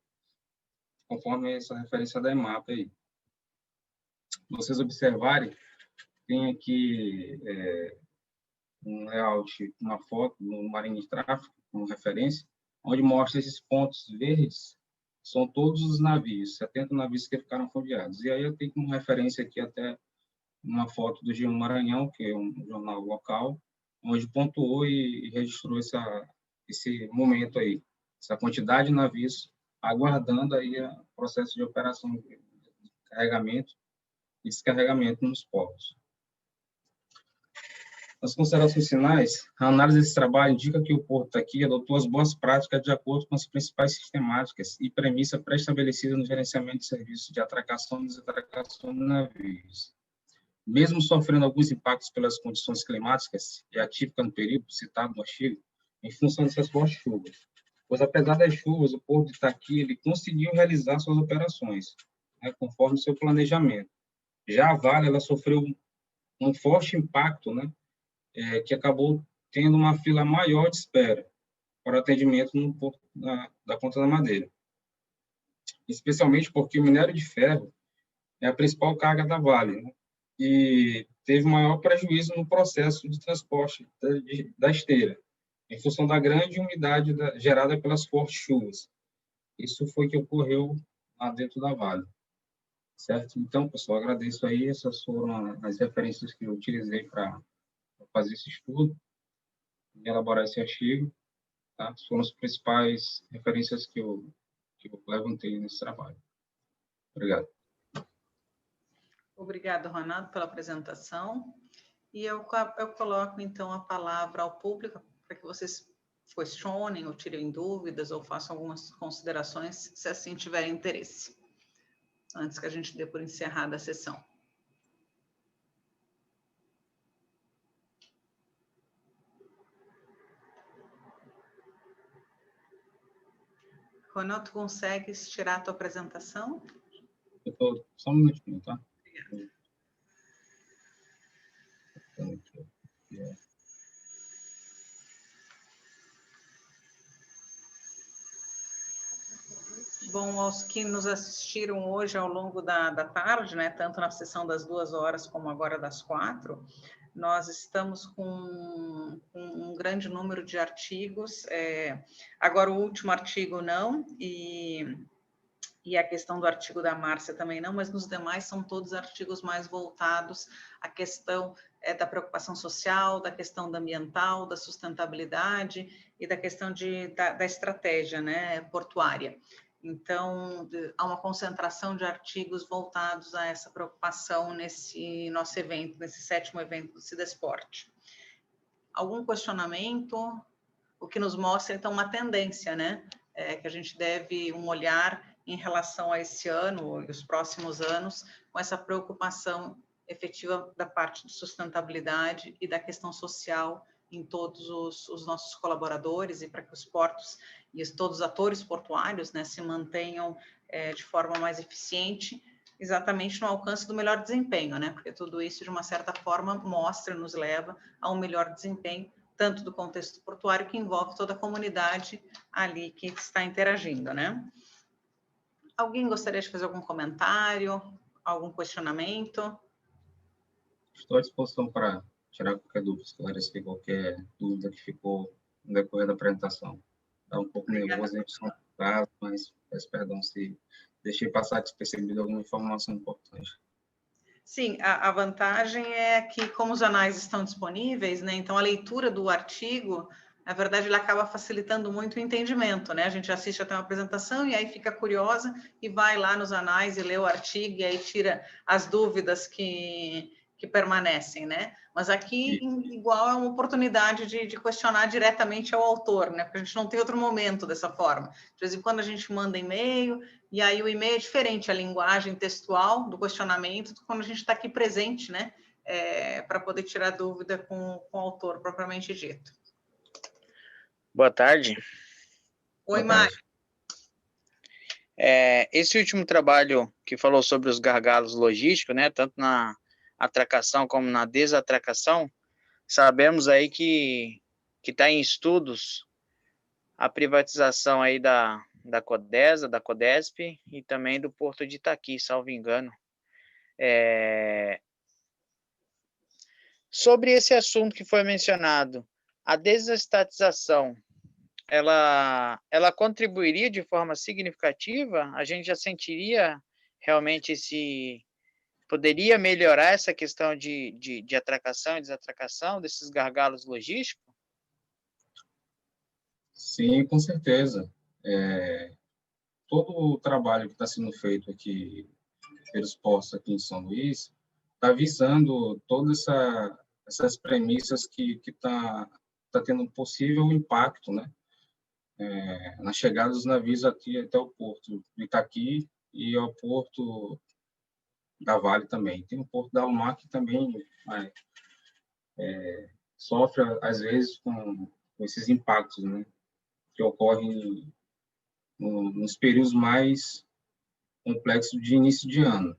Speaker 7: conforme essa referência da EMAP aí. Vocês observarem, tem aqui um layout, uma foto do Marinha de Tráfego, como referência, onde mostra esses pontos verdes, são todos os navios, 70 navios que ficaram fondeados. E aí eu tenho como referência aqui até uma foto do G1 Maranhão, que é um jornal local, onde pontuou e registrou esse momento aí, essa quantidade de navios aguardando aí o processo de operação de carregamento e descarregamento nos portos. Nas considerações finais, a análise desse trabalho indica que o Porto aqui adotou as boas práticas de acordo com as principais sistemáticas e premissas pré-estabelecidas no gerenciamento de serviços de atracação e desatracação de navios. Mesmo sofrendo alguns impactos pelas condições climáticas e atípicas no período citado no artigo, em função dessas fortes chuvas, pois apesar das chuvas, o Porto de Itaqui ele conseguiu realizar suas operações, né, conforme seu planejamento. Já a Vale ela sofreu um forte impacto, né, que acabou tendo uma fila maior de espera para atendimento no Porto da Ponta da Madeira. Especialmente porque o minério de ferro é a principal carga da Vale, né? E teve maior prejuízo no processo de transporte da esteira, em função da grande umidade gerada pelas fortes chuvas. Isso foi que ocorreu lá dentro da Vale. Certo? Então, pessoal, agradeço aí. Essas foram as referências que eu utilizei para fazer esse estudo e elaborar esse artigo. Tá? Foram as principais referências que eu levantei nesse trabalho. Obrigado.
Speaker 1: Obrigado, Ronaldo, pela apresentação. E eu coloco, então, a palavra ao público para que vocês questionem ou tirem dúvidas ou façam algumas considerações, se assim tiverem interesse, antes que a gente dê por encerrada a sessão. Ronaldo, tu consegues tirar a tua apresentação?
Speaker 7: Eu tô, só um minutinho, tá?
Speaker 1: Bom, aos que nos assistiram hoje ao longo da tarde, né, tanto na sessão das 2 horas como agora das 4, nós estamos com um grande número de artigos, agora o último artigo não, e a questão do artigo da Márcia também não, mas nos demais são todos artigos mais voltados à questão da preocupação social, da questão ambiental, da sustentabilidade e da questão da estratégia, né, portuária. Então, há uma concentração de artigos voltados a essa preocupação nesse nosso evento, nesse 7º evento do Cidesporte. Algum questionamento? O que nos mostra, então, uma tendência, né? Que a gente deve um olhar em relação a esse ano e os próximos anos, com essa preocupação efetiva da parte de sustentabilidade e da questão social em todos os nossos colaboradores e para que os portos e todos os atores portuários, né, se mantenham de forma mais eficiente, exatamente no alcance do melhor desempenho, né? Porque tudo isso, de uma certa forma, mostra, nos leva a um melhor desempenho, tanto do contexto portuário, que envolve toda a comunidade ali que está interagindo, né? Alguém gostaria de fazer algum comentário, algum questionamento?
Speaker 7: Estou à disposição para tirar qualquer dúvida, esclarecer qualquer dúvida que ficou no decorrer da apresentação. Está um pouco nervoso, a gente não está, mas peço perdão se deixei passar despercebido alguma informação importante.
Speaker 1: Sim, a vantagem é que, como os anais estão disponíveis, né, então a leitura do artigo, na verdade, ele acaba facilitando muito o entendimento, né? A gente assiste até uma apresentação e aí fica curiosa e vai lá nos anais e lê o artigo e aí tira as dúvidas que permanecem, né? Mas aqui, igual, é uma oportunidade de questionar diretamente ao autor, né? Porque a gente não tem outro momento dessa forma. De vez em quando a gente manda e-mail, e aí o e-mail é diferente, a linguagem textual do questionamento, quando a gente está aqui presente, né? Para poder tirar dúvida com o autor propriamente dito.
Speaker 8: Boa tarde.
Speaker 1: Oi, Mário.
Speaker 8: Esse último trabalho que falou sobre os gargalos logísticos, né, tanto na atracação como na desatracação, sabemos aí que está em estudos a privatização aí da Codesa, da Codesp e também do Porto de Itaqui, salvo engano. Sobre esse assunto que foi mencionado, a desestatização ela contribuiria de forma significativa? A gente já sentiria realmente poderia melhorar essa questão de atracação e desatracação desses gargalos logísticos?
Speaker 7: Sim, com certeza. Todo o trabalho que está sendo feito aqui pelos postos aqui em São Luís está visando todas essas premissas que tá tendo um possível impacto, né? Na chegada dos navios aqui até o porto de Itaqui e ao porto da Vale também. Tem o porto da Almar que também sofre, às vezes, com esses impactos, né? Que ocorrem nos períodos mais complexos de início de ano.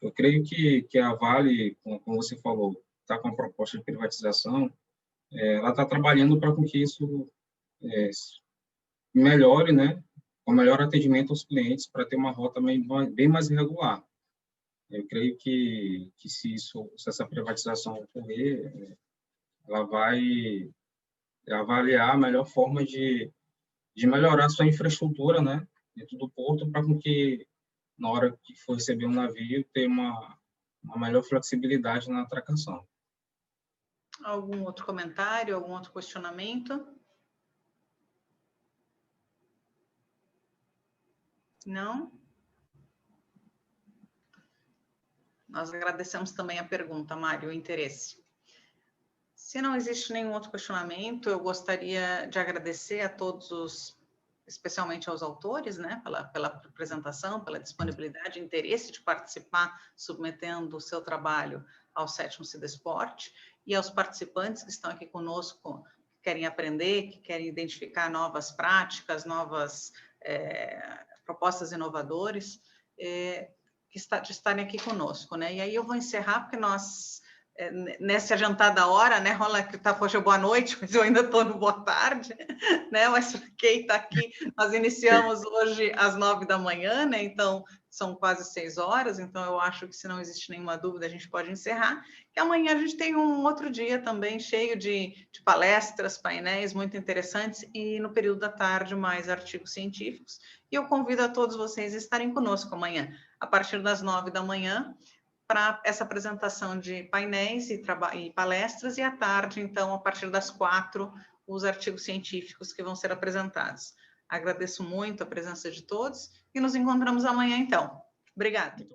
Speaker 7: Eu creio que a Vale, como você falou, está com a proposta de privatização, ela está trabalhando para que isso melhore, né, com melhor atendimento aos clientes, para ter uma rota bem mais regular. Eu creio que se essa privatização ocorrer, ela vai avaliar a melhor forma de melhorar a sua infraestrutura, né, dentro do porto, para que na hora que for receber um navio ter uma melhor flexibilidade na atracação.
Speaker 1: Algum outro comentário, algum outro questionamento? Não? Nós agradecemos também a pergunta, Mário, o interesse. Se não existe nenhum outro questionamento, eu gostaria de agradecer a todos especialmente aos autores, né, pela apresentação, pela disponibilidade e interesse de participar, submetendo o seu trabalho ao 7º Cidesport, e aos participantes que estão aqui conosco, que querem aprender, que querem identificar novas práticas, novas propostas inovadoras, de estarem aqui conosco, né? E aí eu vou encerrar, porque nós, nessa adiantada hora, né, rola que tá, poxa, boa noite, mas eu ainda estou no boa tarde, né? Mas quem está aqui, nós iniciamos hoje às 9 da manhã, né? Então são quase 6 horas, então eu acho que, se não existe nenhuma dúvida, a gente pode encerrar. E amanhã a gente tem um outro dia também cheio de palestras, painéis muito interessantes, e no período da tarde mais artigos científicos. E eu convido a todos vocês a estarem conosco amanhã, a partir das 9 da manhã, para essa apresentação de painéis e palestras, e à tarde, então, a partir das 4, os artigos científicos que vão ser apresentados. Agradeço muito a presença de todos e nos encontramos amanhã, então. Obrigada.